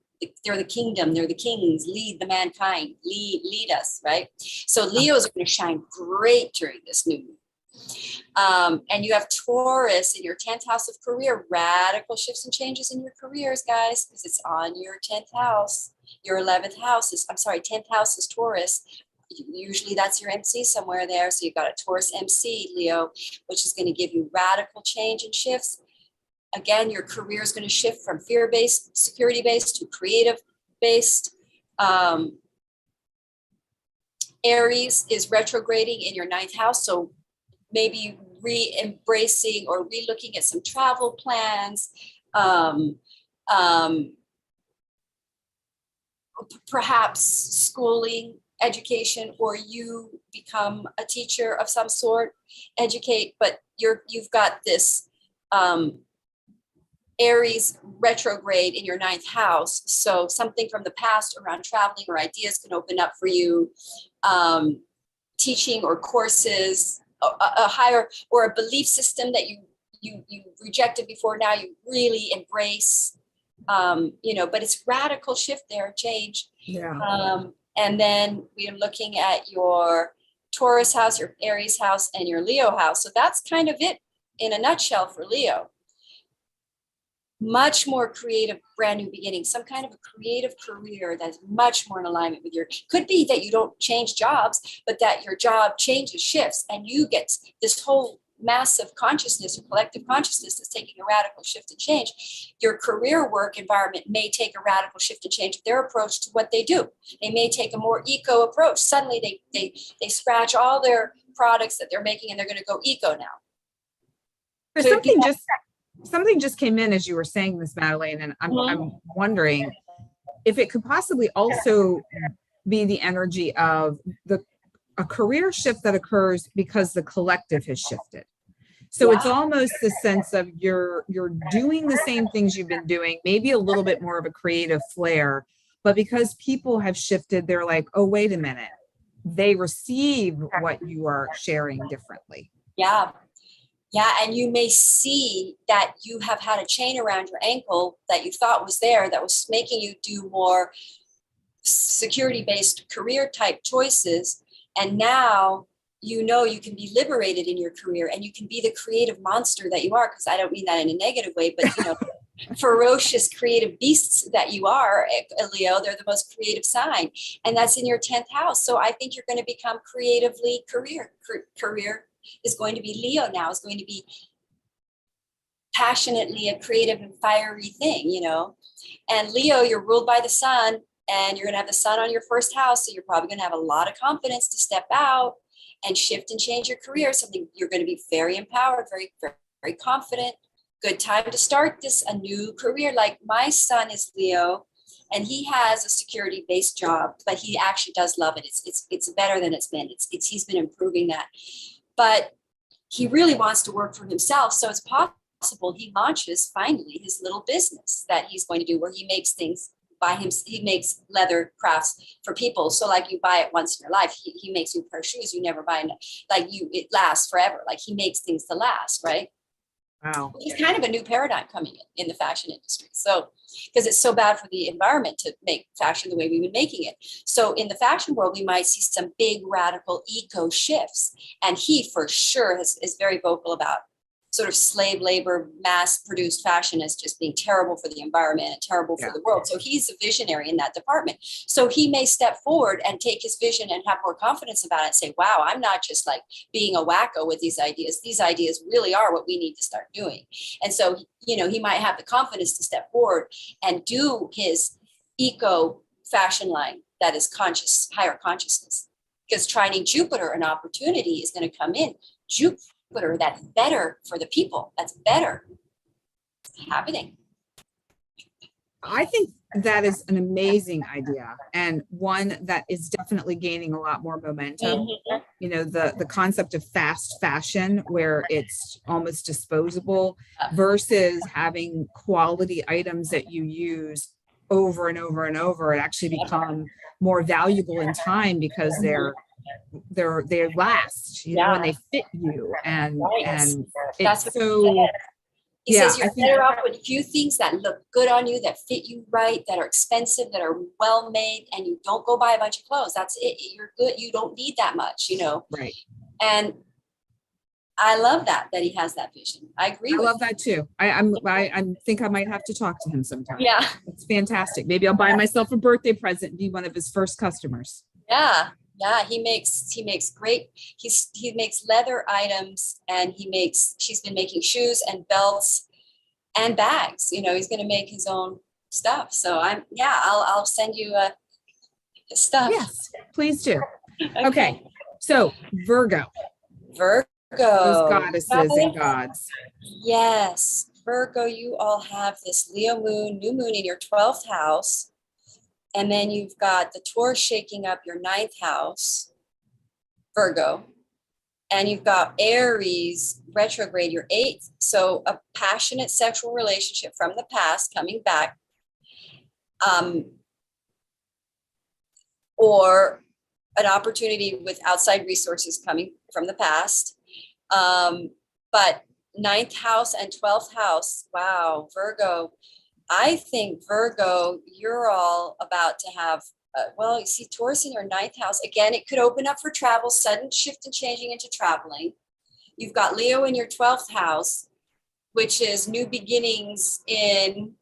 They're the kingdom. They're the kings. Lead the mankind. Lead us, right? So Leos are going to shine great during this new moon. And you have Taurus in your 10th house of career. Radical shifts and changes in your careers, guys, because it's on your 10th house. Your 11th house is, 10th house is Taurus. Usually that's your MC somewhere there. So you've got a Taurus MC, Leo, which is going to give you radical change and shifts. Again, your career is going to shift from fear-based, security-based to creative-based. Aries is retrograding in your 9th house. So maybe re-embracing or re-looking at some travel plans. Perhaps schooling, education, or you become a teacher of some sort, educate, but you've got this Aries retrograde in your 9th house. So something from the past around traveling or ideas can open up for you. Teaching or courses, a higher or a belief system that you rejected before, now you really embrace. But it's radical shift there, change. Yeah. And then we are looking at your Taurus house, your Aries house, and your Leo house. So that's kind of it in a nutshell for Leo. Much more creative, brand new beginning, some kind of a creative career that's much more in alignment with could be that you don't change jobs, but that your job changes, shifts, and you get this whole massive consciousness or collective consciousness that's taking a radical shift and change. Your career work environment may take a radical shift and change their approach to what they do. They may take a more eco approach. Suddenly they scratch all their products that they're making and they're going to go eco now. Something just came in as you were saying this, Madelaine, and I'm wondering if it could possibly also be the energy of a career shift that occurs because the collective has shifted. So it's almost the sense of you're doing the same things you've been doing, maybe a little bit more of a creative flair, but because people have shifted, they're like, oh, wait a minute, they receive what you are sharing differently. Yeah. Yeah, and you may see that you have had a chain around your ankle that you thought was there that was making you do more security-based career type choices. And now you can be liberated in your career and you can be the creative monster that you are, because I don't mean that in a negative way, but ferocious creative beasts that you are, Leo. They're the most creative sign, and that's in your 10th house. So I think you're going to become creatively career is going to be Leo now, is going to be passionately a creative and fiery thing, And Leo, you're ruled by the sun, and you're going to have the sun on your 1st house. So you're probably going to have a lot of confidence to step out and shift and change your career. Something you're going to be very empowered, very, very, very confident. Good time to start a new career. Like my son is Leo, and he has a security-based job, but he actually does love it. It's better than it's been. He's been improving that. But he really wants to work for himself. So it's possible he launches finally his little business that he's going to do, where he makes things by him. He makes leather crafts for people. So like you buy it once in your life, he makes you a pair of shoes you never buy. It lasts forever. Like he makes things to last, right? Wow. It's kind of a new paradigm coming in the fashion industry. So, because it's so bad for the environment to make fashion the way we've been making it. So in the fashion world, we might see some big radical eco shifts. And he for sure is very vocal about sort of slave labor, mass produced fashion as just being terrible for the environment and terrible for the world. So he's a visionary in that department. So he may step forward and take his vision and have more confidence about it and say, wow, I'm not just like being a wacko with these ideas. These ideas really are what we need to start doing. And so, he might have the confidence to step forward and do his eco fashion line that is higher consciousness. Because trining Jupiter, an opportunity is going to come in. Jupiter, that's better for the people. That's better. It's happening. I think that is an amazing idea, and one that is definitely gaining a lot more momentum. The concept of fast fashion, where it's almost disposable, versus having quality items that you use over and over and over and actually become more valuable in time because they last, you know, and they fit you. And That's it's what so, he yeah, says you're I think, better off with a few things that look good on you, that fit you right, that are expensive, that are well made, and you don't go buy a bunch of clothes. That's it. You're good. You don't need that much, you know. right. And I love that he has that vision. I agree I with love that too. I think I might have to talk to him sometime. Yeah. It's fantastic. Maybe I'll buy myself a birthday present and be one of his first customers. Yeah. Yeah. He makes great, he makes leather items, and she's been making shoes and belts and bags. You know, he's going to make his own stuff. So I'll send you stuff. Yes, please do. Okay. So Virgo, Virgo. those goddesses and gods. Yes. Virgo, you all have this Leo moon, new moon in your 12th house. And then you've got the Taurus shaking up your 9th house, Virgo. And you've got Aries retrograde your 8th. So a passionate sexual relationship from the past coming back. Or an opportunity with outside resources coming from the past. But 9th house and 12th house, wow, Virgo. I think Virgo, you're all about to have, you see Taurus in your 9th house. Again, it could open up for travel, sudden shift and changing into traveling. You've got Leo in your 12th house, which is new beginnings in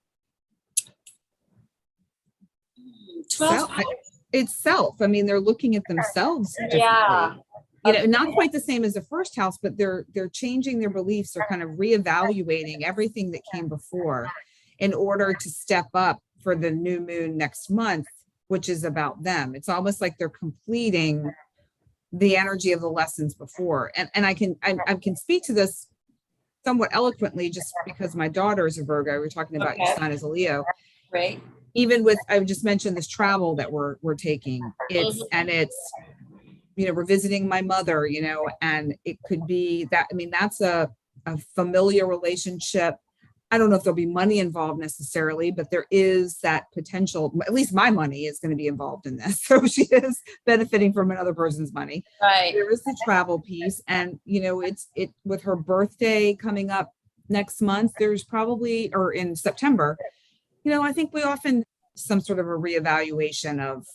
12th house. Itself. I mean, they're looking at themselves differently. Yeah. You know, not quite the same as the first house, but they're changing their beliefs. They're kind of reevaluating everything that came before in order to step up for the new moon next month, which is about them. It's almost like they're completing the energy of the lessons before. And I can speak to this somewhat eloquently just because my daughter is a Virgo. We're talking about your son as a Leo. Right. Even with, I just mentioned this travel that we're taking. It's you know, we're visiting my mother, you know, and it could be that, I mean, that's a familiar relationship. I don't know if there'll be money involved necessarily, but there is that potential. At least my money is going to be involved in this. So she is benefiting from another person's money. Right. There is the travel piece. And, you know, it with her birthday coming up next month, there's probably, or in September, you know, I think we often some sort of a reevaluation of.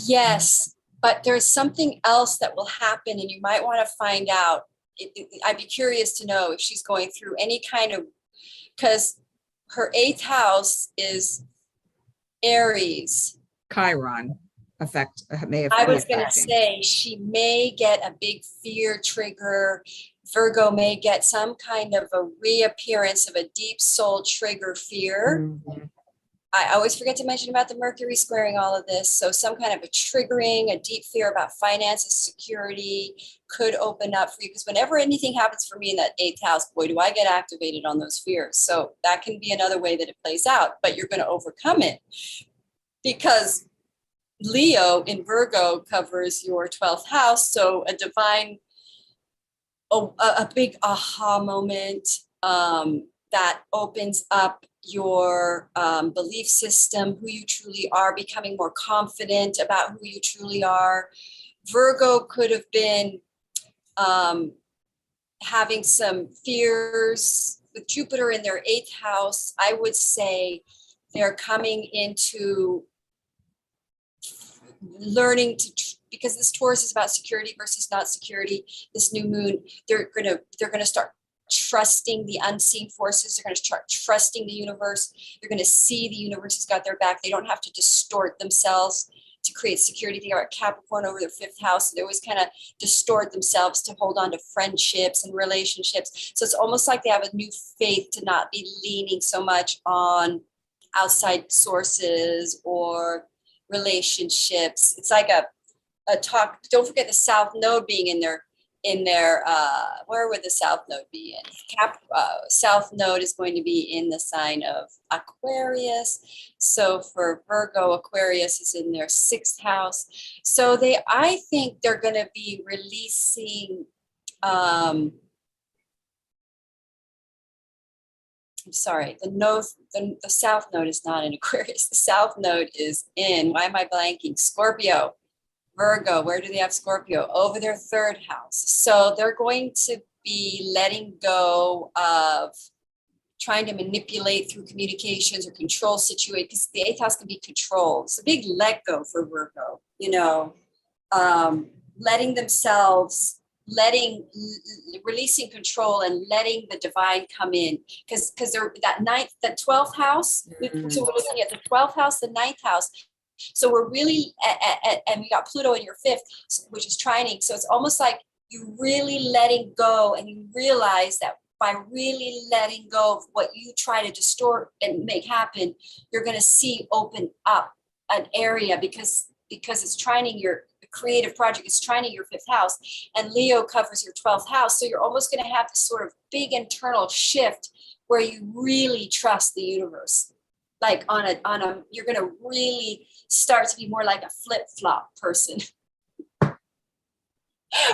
Yes, but there's something else that will happen, and you might want to find out. I'd be curious to know if she's going through any kind of, because her 8th house is Aries. Chiron effect may have. I was going to say she may get a big fear trigger. Virgo may get some kind of a reappearance of a deep soul trigger fear. Mm-hmm. I always forget to mention about the Mercury squaring all of this. So some kind of a triggering, a deep fear about finances, security could open up for you. Because whenever anything happens for me in that 8th house, boy, do I get activated on those fears. So that can be another way that it plays out, but you're going to overcome it. Because Leo in Virgo covers your 12th house. So a divine, a big aha moment that opens up your belief system, who you truly are, becoming more confident about who you truly are. Virgo could have been having some fears with Jupiter in their 8th house. I would say they're coming into learning to, because this Taurus is about security versus not security. This new moon, they're gonna start trusting the unseen forces. They're going to start trusting the universe. They're going to see the universe has got their back. They don't have to distort themselves to create security. They are a Capricorn over their 5th house. So they always kind of distort themselves to hold on to friendships and relationships. So it's almost like they have a new faith to not be leaning so much on outside sources or relationships. It's like a talk. Don't forget the South Node being in their where would the South Node be in? South Node is going to be in the sign of Aquarius. So for Virgo, Aquarius is in their 6th house. So I think they're going to be releasing sorry, the south node is not in Aquarius. The south node is in, why am I blanking? Scorpio, Virgo. Where do they have Scorpio? Over their third house. So they're going to be letting go of trying to manipulate through communications or control situations, because the eighth house can be control. It's a big let go for Virgo, letting themselves, releasing control and letting the divine come in. Because they're that 12th house, so we're looking at the 12th house, the 9th house. So we're really, and we got Pluto in your 5th, which is trining. So it's almost like you really letting go, and you realize that by really letting go of what you try to distort and make happen, you're going to see open up an area, because it's trining your creative project, it's trining your 5th house, and Leo covers your 12th house. So you're almost going to have this sort of big internal shift where you really trust the universe. Like you're going to really start to be more like a flip-flop person.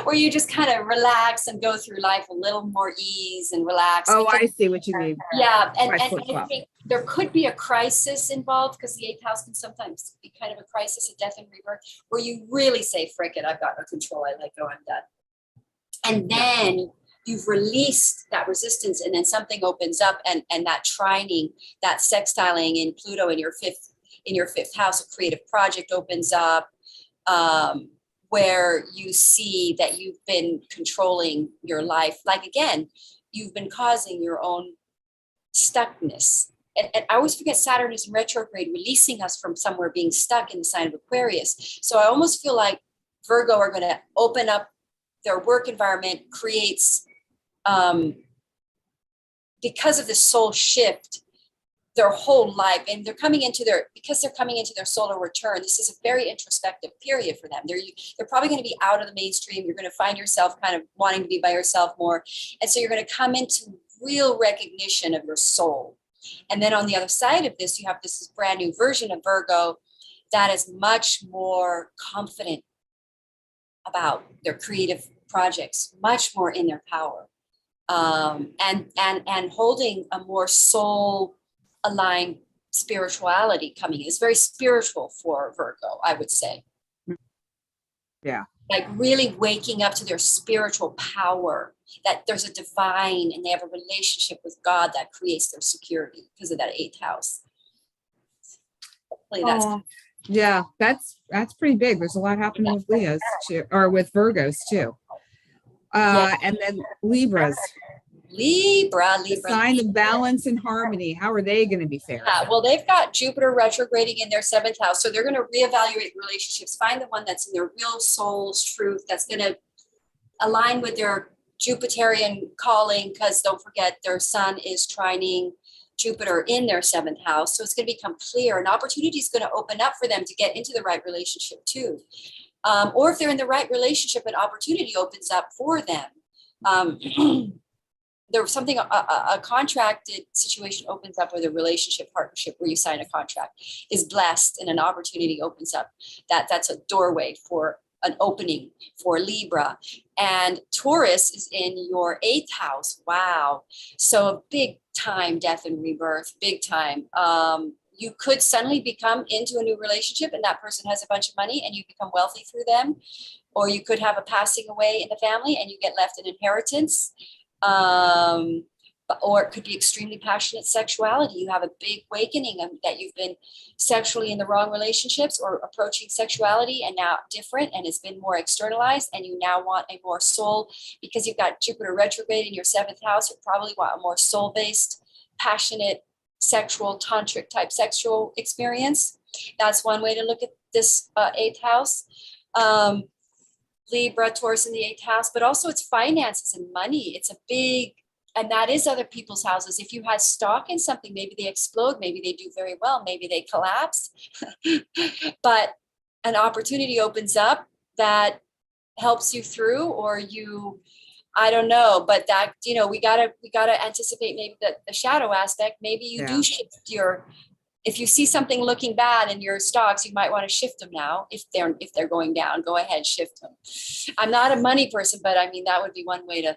Where you just kind of relax and go through life a little more ease and relax. Oh, I see what you mean. Yeah, and I think there could be a crisis involved, because the 8th house can sometimes be kind of a crisis, a death and rebirth, where you really say, frick it, I've got no control, I let go, I'm done. And then you've released that resistance, and then something opens up, and that trining, that sextiling in Pluto in your fifth house, a creative project opens up, where you see that you've been controlling your life. Like, again, you've been causing your own stuckness. And I always forget Saturn is in retrograde, releasing us from somewhere being stuck in the sign of Aquarius. So I almost feel like Virgo are going to open up their work environment, creates, because of the soul shift, their whole life, and they're coming into their solar return. This is a very introspective period for them. They're probably going to be out of the mainstream. You're going to find yourself kind of wanting to be by yourself more. And so you're going to come into real recognition of your soul. And then on the other side of this, you have this brand new version of Virgo that is much more confident about their creative projects, much more in their power, and holding a more soul aligned spirituality coming in. It's very spiritual for Virgo, I would say. Yeah. Like really waking up to their spiritual power, that there's a divine, and they have a relationship with God that creates their security because of that 8th house. Yeah, that's pretty big. There's a lot happening with Leos too, or with Virgos too. And then Libras. Libra. Sign of balance and harmony. How are they going to be faring? Well, they've got Jupiter retrograding in their 7th house. So they're going to reevaluate relationships, find the one that's in their real soul's truth, that's going to align with their Jupiterian calling, because don't forget their sun is trining Jupiter in their 7th house. So it's going to become clear. An opportunity is going to open up for them to get into the right relationship too. Or if they're in the right relationship, an opportunity opens up for them. There's something, a contracted situation opens up, where the relationship partnership where you sign a contract is blessed, and an opportunity opens up. That's a doorway for an opening for Libra. And Taurus is in your 8th house. Wow. So a big time death and rebirth, big time. You could suddenly become into a new relationship, and that person has a bunch of money and you become wealthy through them. Or you could have a passing away in the family and you get left an inheritance. Or it could be extremely passionate sexuality. You have a big awakening that you've been sexually in the wrong relationships, or approaching sexuality and now different, and it's been more externalized, and you now want a more soul, because you've got Jupiter retrograde in your 7th house. You probably want a more soul-based, passionate, sexual, tantric type sexual experience. That's one way to look at this 8th house. Libra, Taurus in the 8th house, but also it's finances and money. It's a big, and that is other people's houses. If you had stock in something, maybe they explode, maybe they do very well, maybe they collapse, but an opportunity opens up that helps you through, or I don't know, but that, we gotta anticipate maybe the shadow aspect. Maybe you do shift if you see something looking bad in your stocks, you might want to shift them now. If they're going down, go ahead, shift them. I'm not a money person, but I mean, that would be one way to,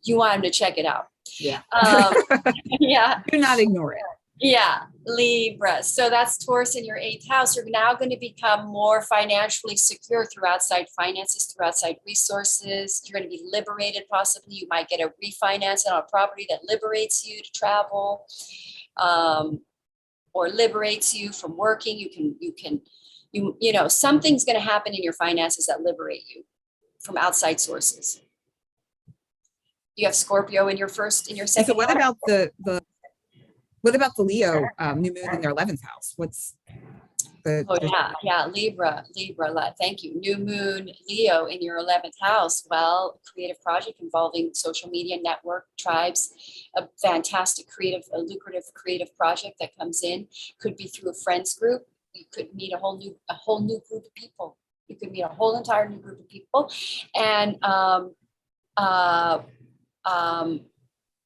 you want them to check it out. Yeah. Yeah. Do not ignore it. Yeah, Libra. So that's Taurus in your 8th house. You're now going to become more financially secure through outside finances, through outside resources. You're going to be liberated. Possibly you might get a refinance on a property that liberates you to travel, or liberates you from working. You know, something's going to happen in your finances that liberate you from outside sources. You have Scorpio in your second. So what about what about the Leo new moon in their 11th house? What's the? Oh yeah, Libra. Thank you. New moon, Leo in your 11th house. Well, creative project involving social media, network, tribes, a fantastic a lucrative creative project that comes in. Could be through a friends group. You could meet a whole new group of people. You could meet a whole entire new group of people, and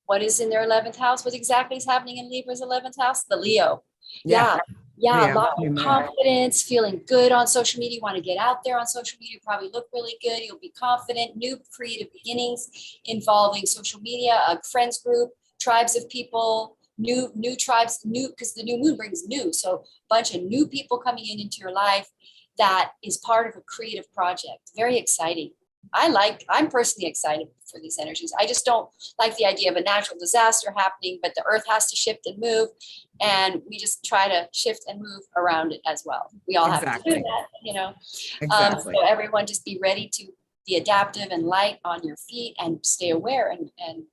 what is in their 11th house? What exactly is happening in Libra's 11th house? The Leo. Yeah. A lot of confidence, feeling good on social media. You want to get out there on social media, probably look really good. You'll be confident. New creative beginnings involving social media, a friends group, tribes of people, new tribes, because the new moon brings new. So a bunch of new people coming into your life that is part of a creative project. Very exciting. I'm personally excited for these energies. I just don't like the idea of a natural disaster happening, but the earth has to shift and move, and we just try to shift and move around it as well. We all have to do that, you know. Exactly. So everyone just be ready to be adaptive and light on your feet and stay aware and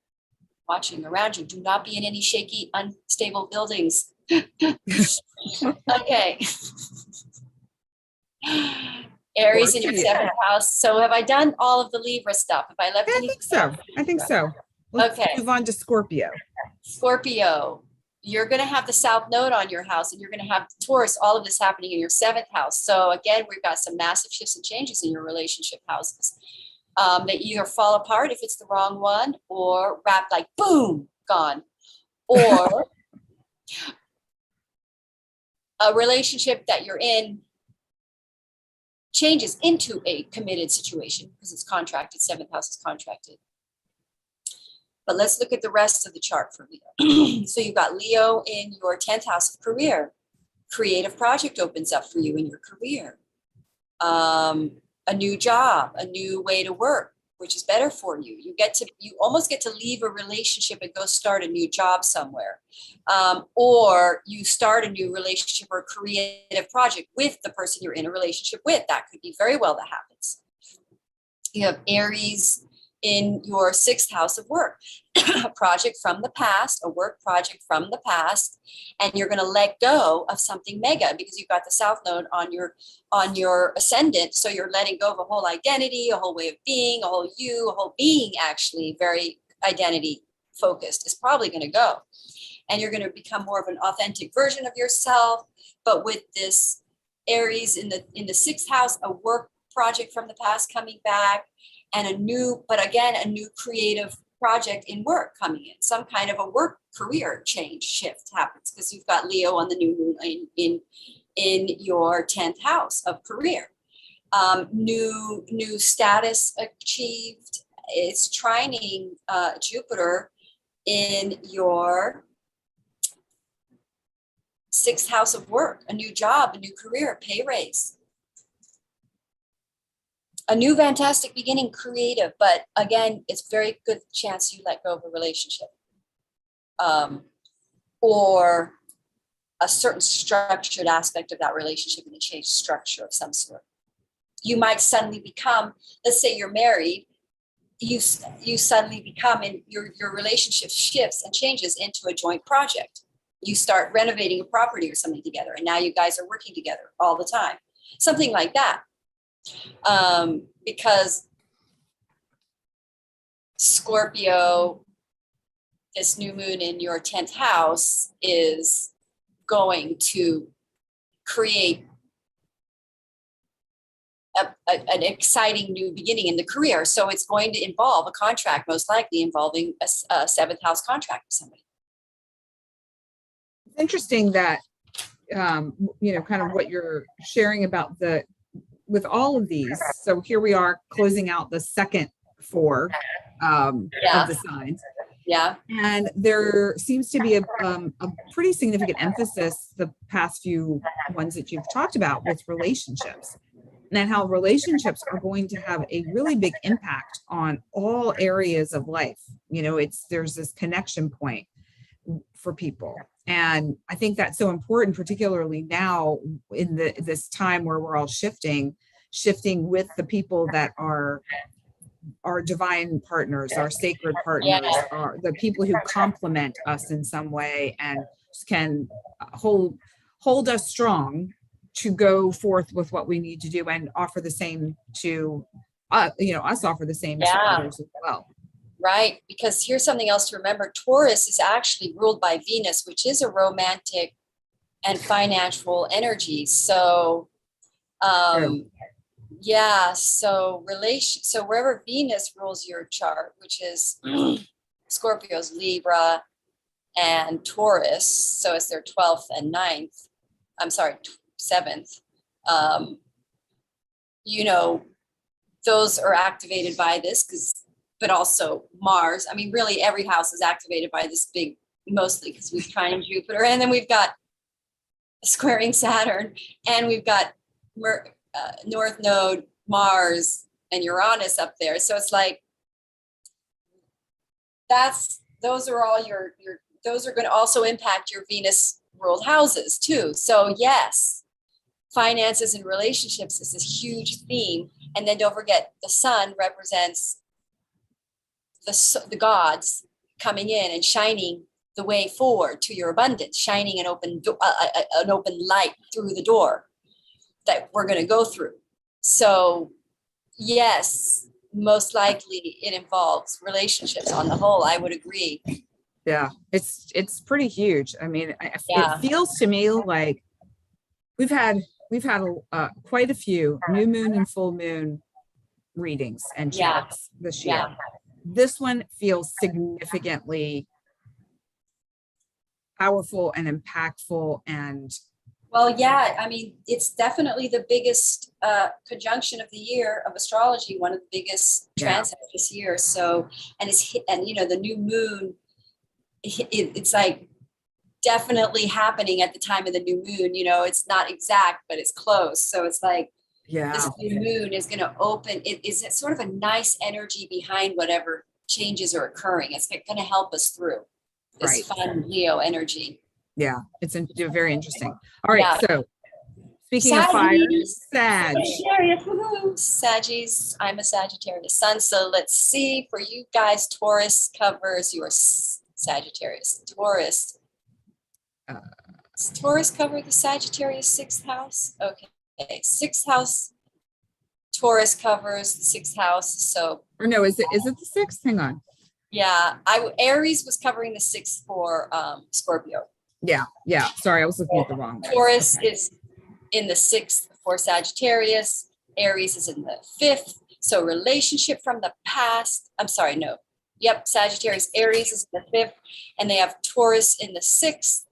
watching around you. Do not be in any shaky, unstable buildings. Okay. Aries in your 7th house. So have I done all of the Libra stuff? Have I left anything? I think so. Let's move on to Scorpio. Scorpio, you're going to have the South Node on your house, and you're going to have Taurus, all of this happening in your 7th house. So again, we've got some massive shifts and changes in your relationship houses that either fall apart if it's the wrong one, or wrapped like boom, gone, or a relationship that you're in changes into a committed situation because it's contracted. 7th house is contracted. But let's look at the rest of the chart for Leo. So you've got Leo in your 10th house of career. Creative project opens up for you in your career. A new job, a new way to work, which is better for you. You almost get to leave a relationship and go start a new job somewhere. Or you start a new relationship or creative project with the person you're in a relationship with. That could be very well that happens. You have Aries in your 6th house of work, a project from the past, a work project from the past, and you're going to let go of something mega because you've got the South Node on your ascendant. So you're letting go of a whole identity, a whole way of being, a whole being, actually very identity focused is probably going to go. And you're going to become more of an authentic version of yourself. But with this Aries in the 6th house, a work project from the past coming back, and a new creative project in work coming in. Some kind of a work career shift happens because you've got Leo on the new moon in your 10th house of career. New status achieved. It's trining Jupiter in your 6th house of work, a new job, a new career, pay raise. A new fantastic beginning, creative, but again, it's very good chance you let go of a relationship or a certain structured aspect of that relationship and a changed structure of some sort. You might suddenly become, let's say you're married, you suddenly become, and your relationship shifts and changes into a joint project. You start renovating a property or something together, and now you guys are working together all the time. Something like that. Because Scorpio, this new moon in your 10th house is going to create an exciting new beginning in the career. So it's going to involve a contract, most likely involving a 7th house contract with somebody. It's interesting that, kind of what you're sharing about with all of these. So here we are closing out the second four Yeah. of the signs. Yeah. And there seems to be a pretty significant emphasis the past few ones that you've talked about with relationships, and how relationships are going to have a really big impact on all areas of life. You know, there's this connection point for people. And I think that's so important, particularly now in this time where we're all shifting with the people that are our divine partners, our sacred partners, are the people who complement us in some way and can hold us strong to go forth with what we need to do, and offer the same to us offer the same to others as well. Right, because here's something else to remember. Taurus is actually ruled by Venus, which is a romantic and financial energy. So so wherever Venus rules your chart, which is Scorpio's Libra and Taurus, so it's their 12th and 9th, 7th, those are activated by this, but also Mars. I mean, really every house is activated by this big, mostly because we've tried Jupiter, and then we've got squaring Saturn, and we've got North Node, Mars, and Uranus up there. So it's like, those are all those are going to also impact your Venus ruled houses too. So yes, finances and relationships is this huge theme. And then don't forget, the sun represents the gods coming in and shining the way forward to your abundance, shining an open light through the door that we're going to go through. So yes, most likely it involves relationships on the whole. I would agree. Yeah, it's pretty huge. I mean, it feels to me like we've had quite a few new moon and full moon readings and charts this year. Yeah. This one feels significantly powerful and impactful. And well, yeah, I mean, it's definitely the biggest conjunction of the year of astrology, one of the biggest transits this year. So, and the new moon, it's like definitely happening at the time of the new moon. It's not exact, but it's close. So it's like, this new moon is going to open. It's sort of a nice energy behind whatever changes are occurring. It's going to help us through this fun Leo energy. Yeah, it's very interesting. All right, so speaking of fire, Sagittarius, I'm a Sagittarius sun. So let's see, for you guys, Taurus covers your Sagittarius. Taurus. Does Taurus cover the Sagittarius 6th house? Okay. 6th house, Taurus covers the 6th house. So, or no, is it the 6th? Hang on. Yeah, Aries was covering the 6th for Scorpio. Yeah. Sorry, I was looking at the wrong one. Taurus is in the 6th for Sagittarius. Aries is in the 5th. So relationship from the past. I'm sorry, no. Yep, Sagittarius, Aries is in the 5th, and they have Taurus in the 6th.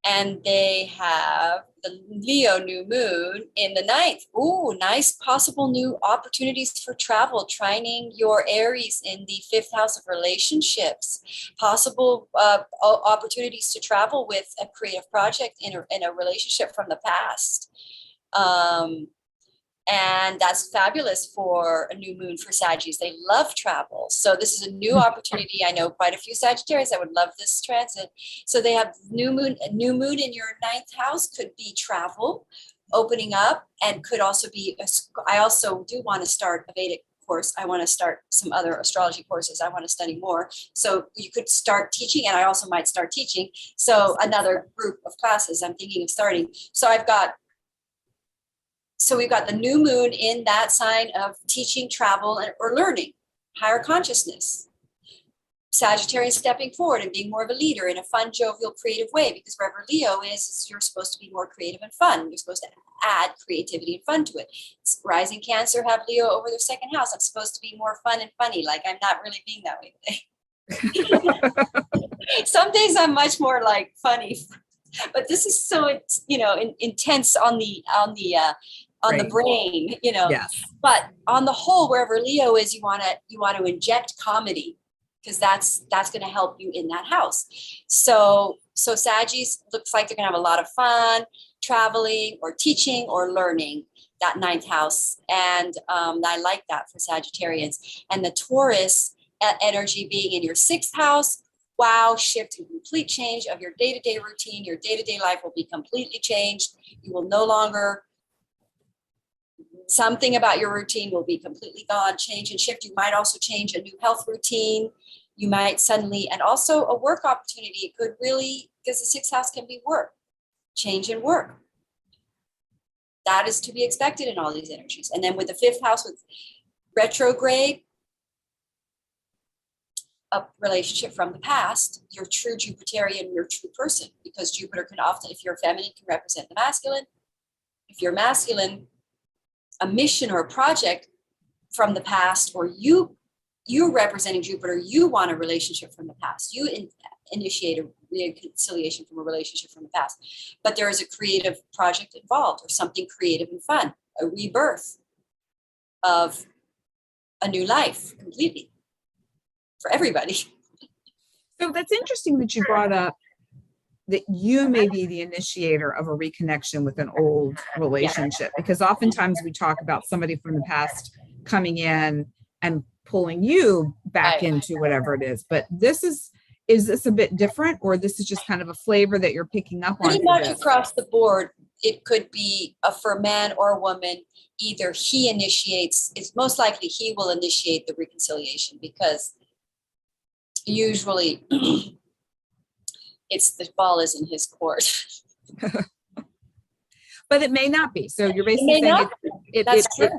And they have the Leo new moon in the 9th. Ooh, nice possible new opportunities for travel, trining your Aries in the 5th house of relationships, possible opportunities to travel with a creative project in a relationship from the past. And that's fabulous for a new moon for Saggies. They love travel. So this is a new opportunity. I know quite a few Sagittarius that would love this transit. So they have new moon in your 9th house could be travel, opening up, and could also be, I also do want to start a Vedic course. I want to start some other astrology courses. I want to study more. So you could start teaching, and I also might start teaching. So another group of classes I'm thinking of starting. So we've got the new moon in that sign of teaching, travel, or learning, higher consciousness. Sagittarius stepping forward and being more of a leader in a fun, jovial, creative way, because wherever Leo is, you're supposed to be more creative and fun. You're supposed to add creativity and fun to it. Rising Cancer have Leo over their 2nd house. I'm supposed to be more fun and funny. Like, I'm not really being that way today. Some days I'm much more like funny, but this is so intense on the on the Right. brain, Yes. but on the whole, wherever Leo is, you want to inject comedy, because that's going to help you in that house. So Saggies looks like they're going to have a lot of fun traveling or teaching or learning, that ninth house. And I like that for Sagittarians. And the Taurus energy being in your sixth house, wow, shift and complete change of your day-to-day routine. Your day-to-day life will be completely changed. You will no longer, something about your routine will be completely gone, change and shift. You might also change a new health routine. You might suddenly, and also a work opportunity could really, because the sixth house can be work, change in work. That is to be expected in all these energies. And then with the fifth house with retrograde, a relationship from the past, your true Jupiterian, your true person, because Jupiter can often, if you're feminine, can represent the masculine. If you're masculine, a mission or a project from the past, or you representing Jupiter, you want a relationship from the past. You initiate a reconciliation from a relationship from the past. But there is a creative project involved, or something creative and fun, a rebirth of a new life completely for everybody. So that's interesting that you brought up that you may be the initiator of a reconnection with an old relationship, because oftentimes we talk about somebody from the past coming in and pulling you back into whatever it is. But this is this a bit different, or this is just kind of a flavor that you're picking up on? Pretty much across the board. It could be for a man or a woman. Either he initiates, it's most likely he will initiate the reconciliation, because usually it's the ball is in his court. But it may not be. So you're basically saying That's true.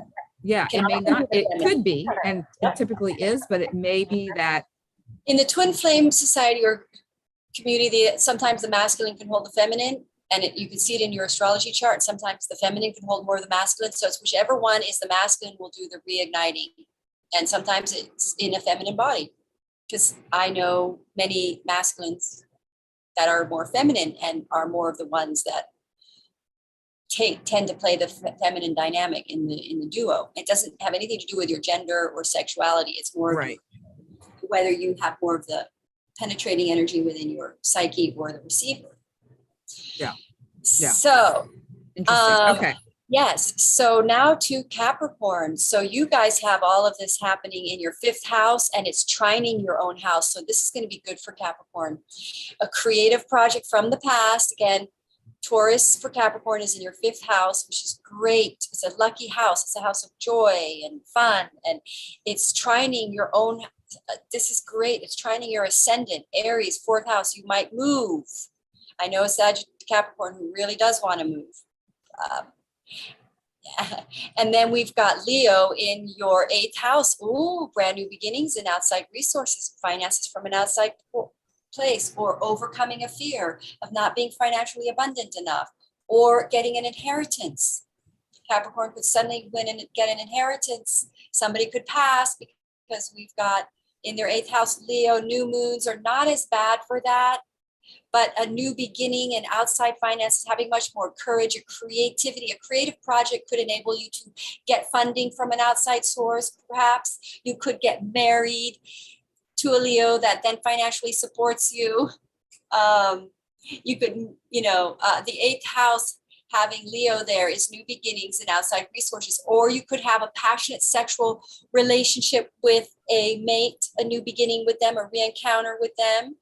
Yeah, it may not. It could be, and it typically is, but it may be that in the twin flame society or community, sometimes the masculine can hold the feminine, and you can see it in your astrology chart. Sometimes the feminine can hold more of the masculine. So it's whichever one is the masculine will do the reigniting. And sometimes it's in a feminine body, because I know many masculines that are more feminine and are more of the ones that tend to play the feminine dynamic in the duo. It doesn't have anything to do with your gender or sexuality. It's more right. Whether you have more of the penetrating energy within your psyche or the receiver. Yeah. So interesting. Okay. Yes. So now to Capricorn. So you guys have all of this happening in your fifth house, and it's trining your own house. So this is going to be good for Capricorn. A creative project from the past. Again, Taurus for Capricorn is in your fifth house, which is great. It's a lucky house. It's a house of joy and fun, and it's trining your own. This is great. It's trining your ascendant, Aries, fourth house. You might move. I know a Capricorn who really does want to move. And then we've got Leo in your eighth house. Ooh, brand new beginnings and outside resources, finances from an outside place, or overcoming a fear of not being financially abundant enough, or getting an inheritance. Capricorn could suddenly win and get an inheritance. Somebody could pass, because we've got in their eighth house, Leo, new moons are not as bad for that. But a new beginning and outside finances, having much more courage, a creativity, a creative project could enable you to get funding from an outside source. Perhaps you could get married to a Leo that then financially supports you. You could, the eighth house having Leo there is new beginnings and outside resources, or you could have a passionate sexual relationship with a mate, a new beginning with them, a re-encounter with them.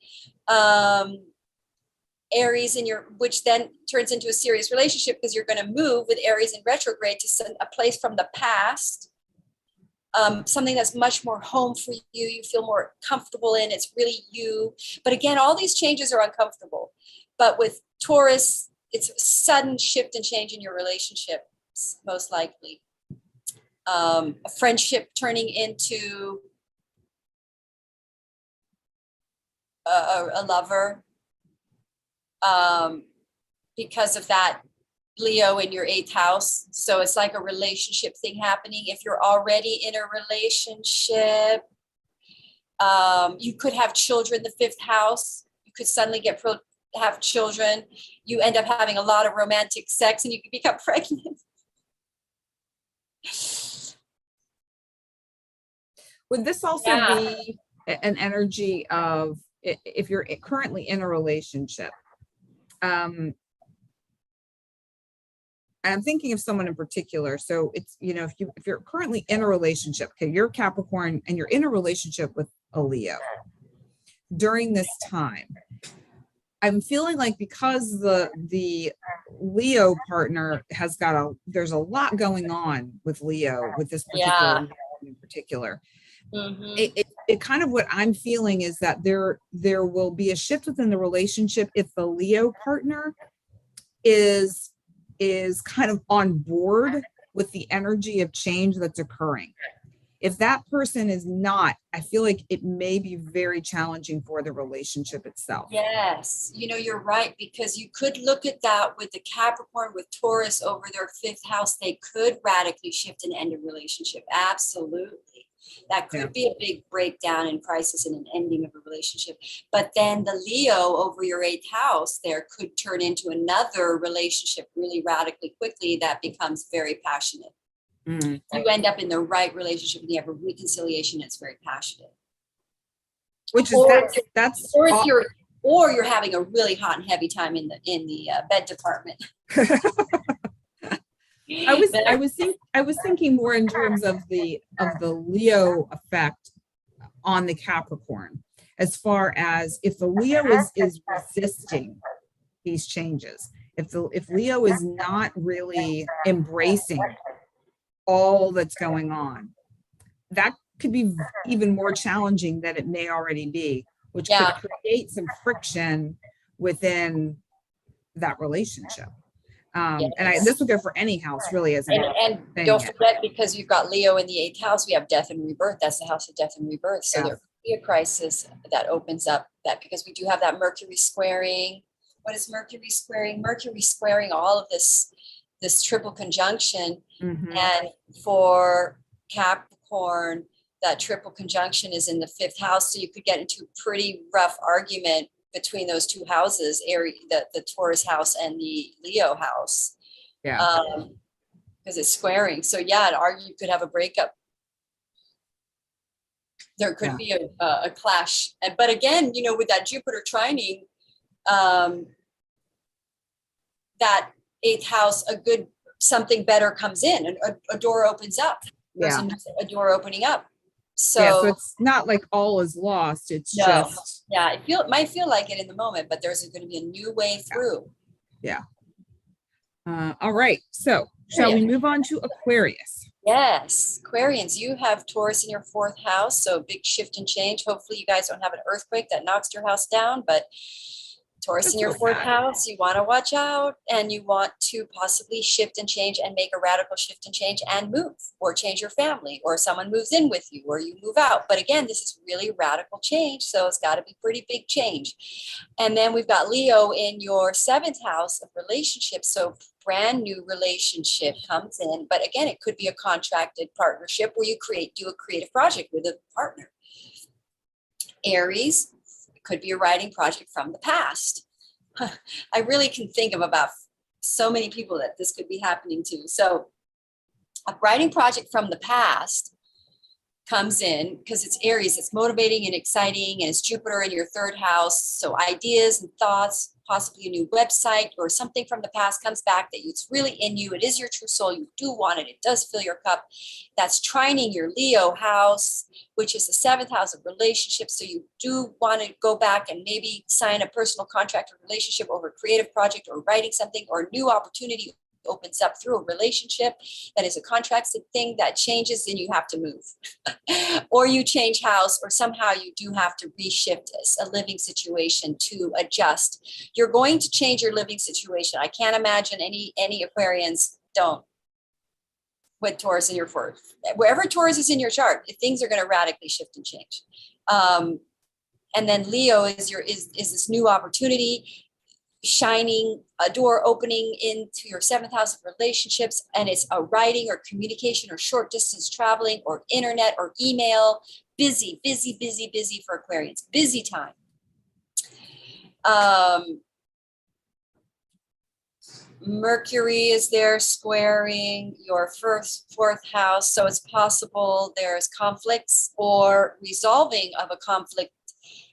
Aries which then turns into a serious relationship, because you're going to move with Aries in retrograde to a place from the past, something that's much more home for you. You feel more comfortable in. It's really you. But again, all these changes are uncomfortable. But with Taurus, it's a sudden shift and change in your relationship, most likely. A friendship turning into a lover. Because of that Leo in your eighth house. So it's like a relationship thing happening. If you're already in a relationship, you could have children, the fifth house. You could suddenly have children. You end up having a lot of romantic sex, and you could become pregnant. Would this also be an energy of if you're currently in a relationship? And I'm thinking of someone in particular. So it's, you know, if you're currently in a relationship, okay, you're Capricorn and you're in a relationship with a Leo during this time, I'm feeling like because the Leo partner has got there's a lot going on with Leo, with this particular Leo in particular. It kind of, what I'm feeling is that there will be a shift within the relationship if the Leo partner is kind of on board with the energy of change that's occurring. If that person is not, I feel like it may be very challenging for the relationship itself. Yes, you know, you're right, because you could look at that with the Capricorn, with Taurus over their fifth house. They could radically shift and end a relationship. Absolutely. That could be a big breakdown in crisis and an ending of a relationship. But then the Leo over your eighth house there could turn into another relationship really radically quickly that becomes very passionate. You end up in the right relationship and you have a reconciliation that's very passionate. Which is that's or you're having a really hot and heavy time in the bed department. I was thinking more in terms of the Leo effect on the Capricorn, as far as if the Leo is resisting these changes, if Leo is not really embracing all that's going on, that could be even more challenging than it may already be, which could create some friction within that relationship. And this would go for any house, really, as and don't forget, because you've got Leo in the eighth house, we have death and rebirth. That's the house of death and rebirth. So there could be a crisis that opens up that, because we do have that Mercury squaring. What is Mercury squaring? Mercury squaring all of this triple conjunction. And for Capricorn, that triple conjunction is in the fifth house. So you could get into a pretty rough argument between those two houses, the Taurus house and the Leo house. Because it's squaring. So you could have a breakup. There could be a clash. But again, you know, with that Jupiter trining, that eighth house, something better comes in, and a door opens up. There's a door opening up. So it's not like all is lost. It's just it might feel like it in the moment, but there's going to be a new way through. All right. So shall we move on to Aquarius? Yes, Aquarians, you have Taurus in your fourth house, so a big shift and change. Hopefully you guys don't have an earthquake that knocks your house down, but Taurus in your fourth house, you want to watch out, and you want to possibly shift and change and make a radical shift and change and move, or change your family, or someone moves in with you, or you move out. But again, this is really radical change, so it's got to be pretty big change. And then we've got Leo in your seventh house of relationships, so brand new relationship comes in. But again, it could be a contracted partnership where you do a creative project with a partner. Aries, could be a writing project from the past. I really can think of about so many people that this could be happening to. So a writing project from the past comes in because it's Aries, it's motivating and exciting, and it's Jupiter in your third house. So ideas and thoughts, possibly a new website or something from the past comes back that it's really in you. It is your true soul. You do want it. It does fill your cup. That's trining your Leo house, which is the seventh house of relationships. So you do want to go back and maybe sign a personal contract or relationship over a creative project, or writing something, or a new opportunity opens up through a relationship that is a contracted thing that changes, then you have to move. Or you change house, or somehow you do have to reshift a living situation to adjust. You're going to change your living situation. I can't imagine any Aquarians don't. With Taurus in your fourth, wherever Taurus is in your chart, things are going to radically shift and change. And then Leo is this new opportunity, shining, a door opening into your seventh house of relationships, and it's a writing or communication or short distance traveling or internet or email. Busy for Aquarians. Busy time. Mercury is there squaring your fourth house. So it's possible there's conflicts or resolving of a conflict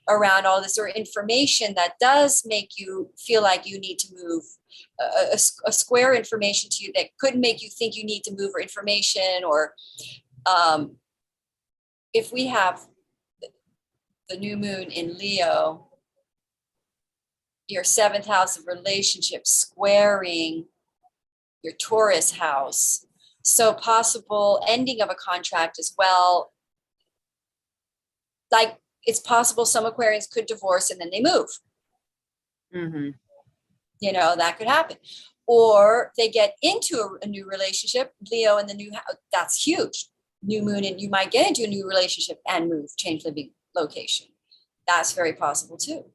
around all this, or information that does make you feel like you need to move, a square information to you that could make you think you need to move, or information, or if we have the new moon in Leo, your seventh house of relationships squaring your Taurus house. So possible ending of a contract as well. Like, it's possible some Aquarians could divorce and then they move. Mm-hmm. You know, that could happen. Or they get into a new relationship, Leo in the new house. That's huge. New moon, and you might get into a new relationship and move, change living location. That's very possible too.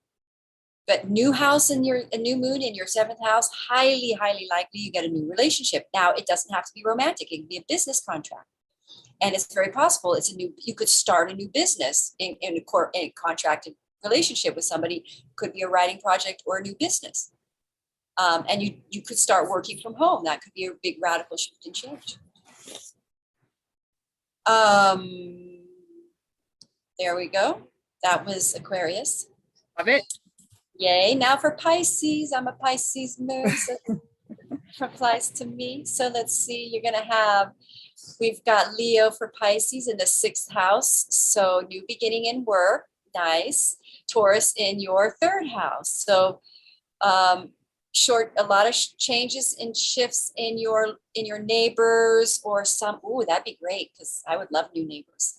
But new house in a new moon in your seventh house, highly, highly likely you get a new relationship. Now, it doesn't have to be romantic. It can be a business contract. And it's very possible you could start a new business in a contracted relationship with somebody. Could be a writing project or a new business. And you could start working from home. That could be a big radical shift and change. There we go. That was Aquarius. Love it. Yay. Now for Pisces. I'm a Pisces moon, so it applies to me. So let's see, we've got Leo for Pisces in the sixth house. So new beginning in work. Nice. Taurus in your third house. So a lot of changes and shifts in your neighbors, or that'd be great, because I would love new neighbors.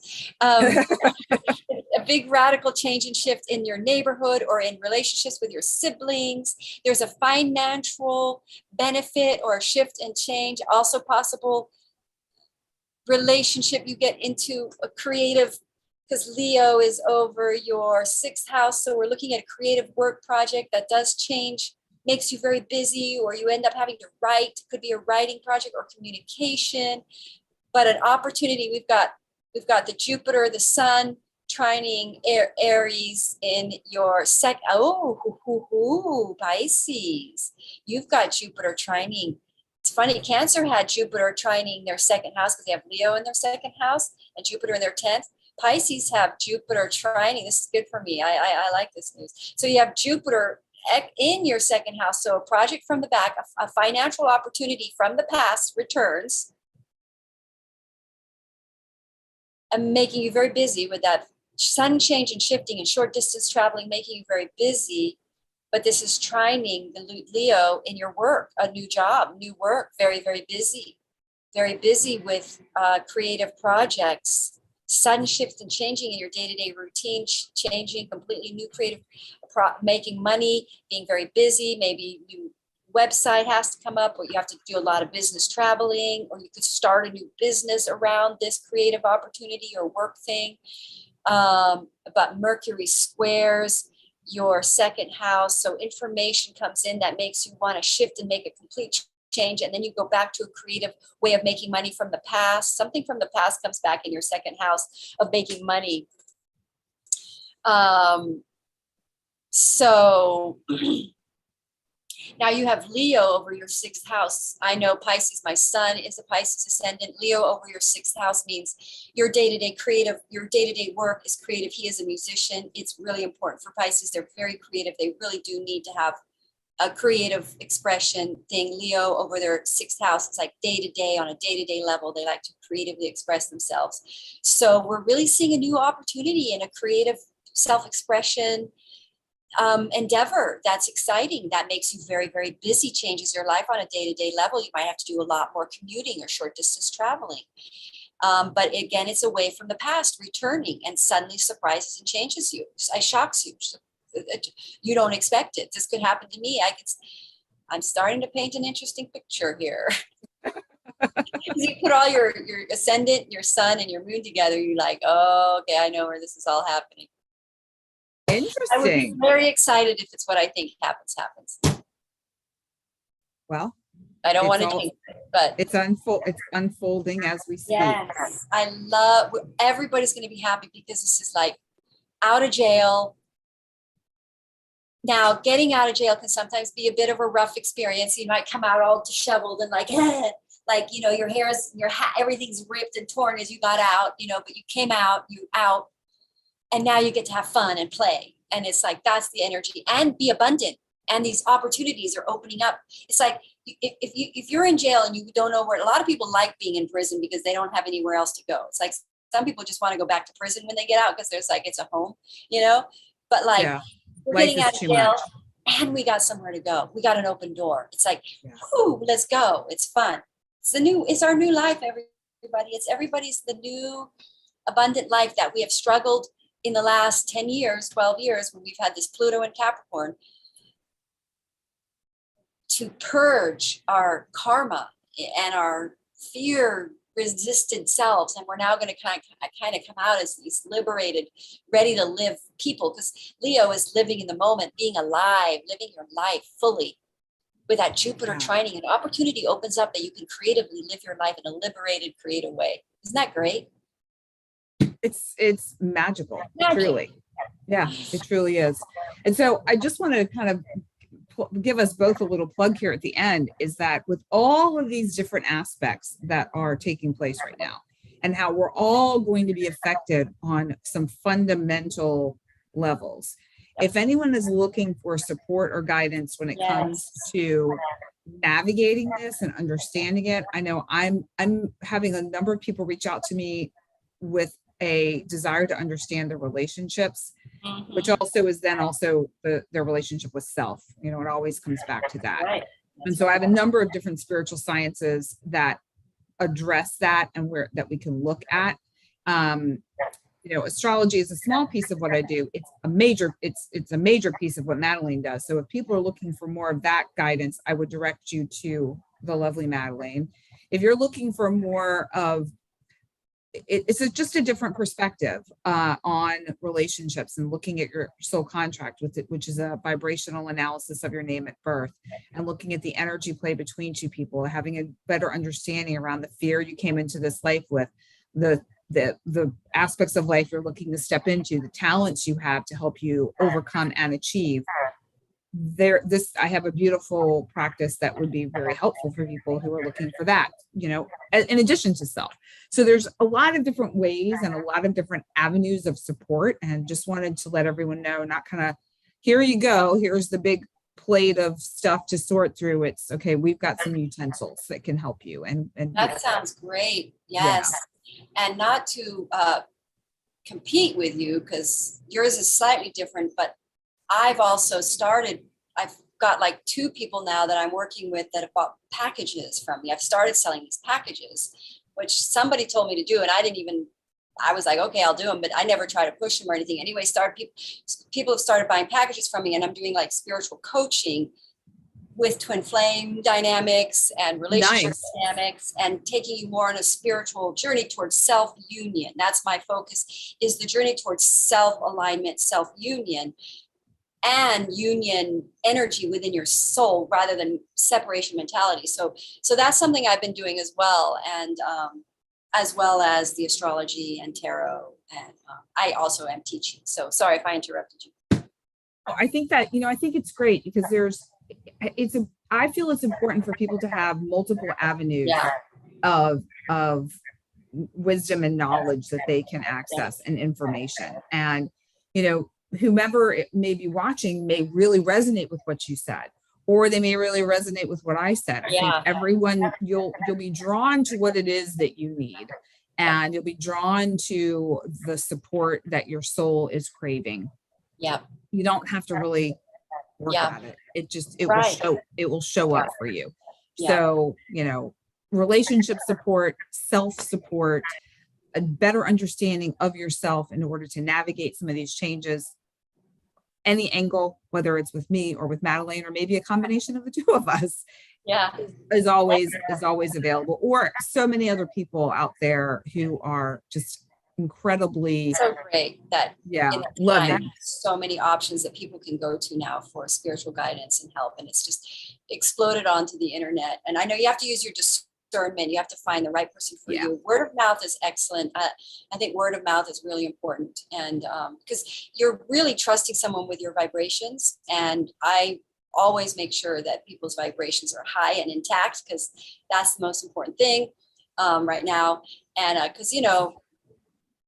A big radical change and shift in your neighborhood or in relationships with your siblings. There's a financial benefit or a shift and change. Also possible relationship you get into a creative, because Leo is over your sixth house. So we're looking at a creative work project that does change, makes you very busy, or you end up having to write. It could be a writing project or communication, but an opportunity. We've got the Jupiter, the Sun trining Aries in your Pisces. You've got Jupiter trining. It's funny, Cancer had Jupiter trining their second house because they have Leo in their second house and Jupiter in their 10th. Pisces have Jupiter trining. This is good for me. I like this news. So you have Jupiter in your second house. So a project from the back, a financial opportunity from the past returns, and making you very busy with that sun change and shifting and short distance traveling, making you very busy. But this is trining the Leo in your work, a new job, new work, very, very busy with creative projects, sudden shifts and changing in your day-to-day routine, changing completely new creative, making money, being very busy. Maybe new website has to come up, or you have to do a lot of business traveling, or you could start a new business around this creative opportunity or work thing. But Mercury squares your second house. So information comes in that makes you want to shift and make a complete change. And then you go back to a creative way of making money from the past. Something from the past comes back in your second house of making money. So now you have Leo over your sixth house. I know Pisces, my son is a Pisces ascendant. Leo over your sixth house means your day-to-day creative, your day-to-day work is creative. He is a musician. It's really important for Pisces. They're very creative. They really do need to have a creative expression thing. Leo over their sixth house, it's like day-to-day, on a day-to-day level. They like to creatively express themselves. So we're really seeing a new opportunity in a creative self-expression endeavor. That's exciting. That makes you very, very busy, changes your life on a day-to-day level. You might have to do a lot more commuting or short distance traveling. But again, it's away from the past, returning, and suddenly surprises and changes you. It shocks you. You don't expect it. This could happen to me. I'm starting to paint an interesting picture here. You put all your ascendant, your sun, and your moon together, you're like, oh, okay, I know where this is all happening. Interesting. I would be very excited if it's what I think happens. Well, I don't want to jinx it, but it's unfolding as we speak. yes, everybody's going to be happy because this is like out of jail, Now, getting out of jail can sometimes be a bit of a rough experience. You might come out all disheveled and like, like, you know, your hair is, your hat, everything's ripped and torn as you got out, you know, but you came out, you out, and now you get to have fun and play. And it's like, that's the energy, and be abundant. And these opportunities are opening up. It's like, if you're in jail and you don't know where, a lot of people like being in prison because they don't have anywhere else to go. It's like, some people just want to go back to prison when they get out because there's like, it's a home, you know, but like, Yeah. we're Life getting is out of too jail much. and we got somewhere to go. We got an open door. It's like, Yes. whoo, let's go. It's fun. It's our new life, everybody. It's everybody's the new abundant life that we have struggled in the last 10 years, 12 years, when we've had this Pluto and Capricorn to purge our karma and our fear resisted selves. And we're now going to kind of come out as these liberated, ready to live people, because Leo is living in the moment, being alive, living your life fully. With that Jupiter trining, an opportunity opens up that you can creatively live your life in a liberated, creative way. Isn't that great? It's magical, truly. Yeah, it truly is. And so I just want to kind of give us both a little plug here at the end, is that with all of these different aspects that are taking place right now, and how we're all going to be affected on some fundamental levels, if anyone is looking for support or guidance when it comes to navigating this and understanding it, I know I'm having a number of people reach out to me with a desire to understand their relationships, which also is then also their relationship with self. You know, it always comes back to that. Right. And so I have a number of different spiritual sciences that address that, and where that we can look at. You know, astrology is a small piece of what I do. It's a major piece of what Madelaine does. So if people are looking for more of that guidance, I would direct you to the lovely Madelaine. If you're looking for more of it's just a different perspective on relationships, and looking at your soul contract with it, which is a vibrational analysis of your name at birth, and looking at the energy play between two people, having a better understanding around the fear you came into this life with, the aspects of life you're looking to step into, the talents you have to help you overcome and achieve. I have a beautiful practice that would be very helpful for people who are looking for that, you know, in addition to self. So there's a lot of different ways and a lot of different avenues of support, and just wanted to let everyone know, not kind of, here you go, here's the big plate of stuff to sort through. It's okay, we've got some utensils that can help you. And that sounds great. Yes. Yeah. And not to compete with you, because yours is slightly different, but I've got like 2 people now that I'm working with that have bought packages from me. I've started selling these packages, which somebody told me to do. And I was like, okay, I'll do them, but I never try to push them or anything. Anyway, people have started buying packages from me, and I'm doing like spiritual coaching with twin flame dynamics and relationship dynamics, and taking you more on a spiritual journey towards self-union. That's my focus, is the journey towards self-alignment, self-union, and union energy within your soul, rather than separation mentality. So that's something I've been doing as well. And as well as the astrology and tarot. And I also am teaching. So sorry if I interrupted you. Oh, I think that, I think it's great, because I feel it's important for people to have multiple avenues of wisdom and knowledge that they can access, and information. And, whomever may be watching may really resonate with what you said, or they may really resonate with what I said. I think everyone, you'll be drawn to what it is that you need, and you'll be drawn to the support that your soul is craving. Yeah. You don't have to really work at it. It will show up for you. Yeah. So, relationship support, self-support, a better understanding of yourself in order to navigate some of these changes. Any angle, whether it's with me or with Madelaine, or maybe a combination of the two of us, is always available. Or so many other people out there who are just incredibly so great that loving. So many options that people can go to now for spiritual guidance and help, and it's just exploded onto the internet. And I know you have to use your discernment. You have to find the right person for Yeah. you. Word of mouth is excellent. I think word of mouth is really important. And because you're really trusting someone with your vibrations. And I always make sure that people's vibrations are high and intact, because that's the most important thing right now. And because,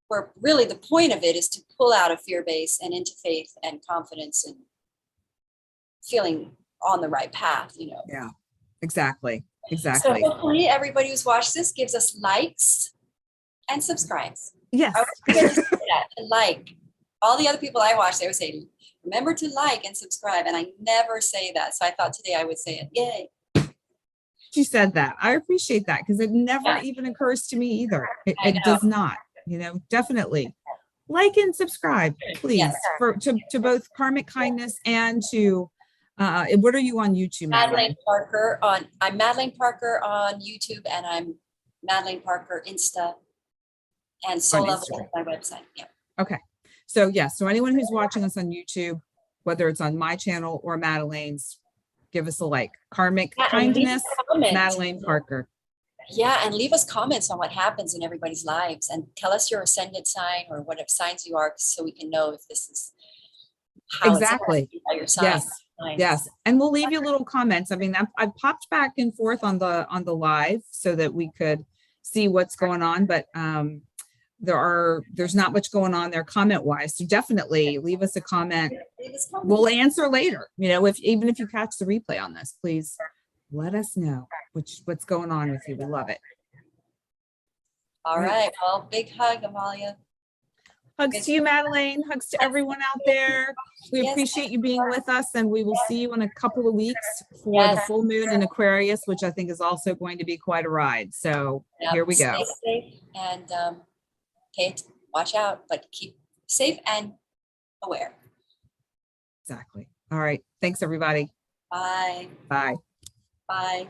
where really the point of it is to pull out of fear base and into faith and confidence and feeling on the right path, Yeah, exactly. So Exactly. hopefully everybody who's watched this gives us likes and subscribes. Yes. I would forget to say that, and like. All the other people I watch, they would say, remember to like and subscribe. And I never say that. So I thought today I would say it. Yay. She said that. I appreciate that, because it never Yeah. even occurs to me either. It I know. does not, definitely like and subscribe, please, Yes. to both Karmic Kindness and to what are you on YouTube, Madelaine Parker I'm Madelaine Parker on YouTube, and I'm MadelaineParkerInsta, and Soul Level is my website. Yeah. Okay. So yes, so anyone who's watching us on YouTube, whether it's on my channel or Madelaine's, give us a like. Karmic Kindness, Madelaine Parker. Yeah, and leave us comments on what happens in everybody's lives, and tell us your ascendant sign or what signs you are, so we can know if this is how Exactly. It's by your sign. Yes, and we'll leave you little comments. I mean, I've popped back and forth on the live so that we could see what's going on, but there's not much going on there comment wise. So definitely leave us a comment. We'll answer later. Even if you catch the replay on this, please let us know what's going on with you. We love it. All right. Well, big hug, Amalia. Hugs to you, Madelaine. Hugs to everyone out there. We appreciate you being with us, and we will see you in a couple of weeks for the full moon in Aquarius, which I think is also going to be quite a ride. So here we go. Stay safe and watch out, but keep safe and aware. Exactly. All right. Thanks, everybody. Bye. Bye. Bye.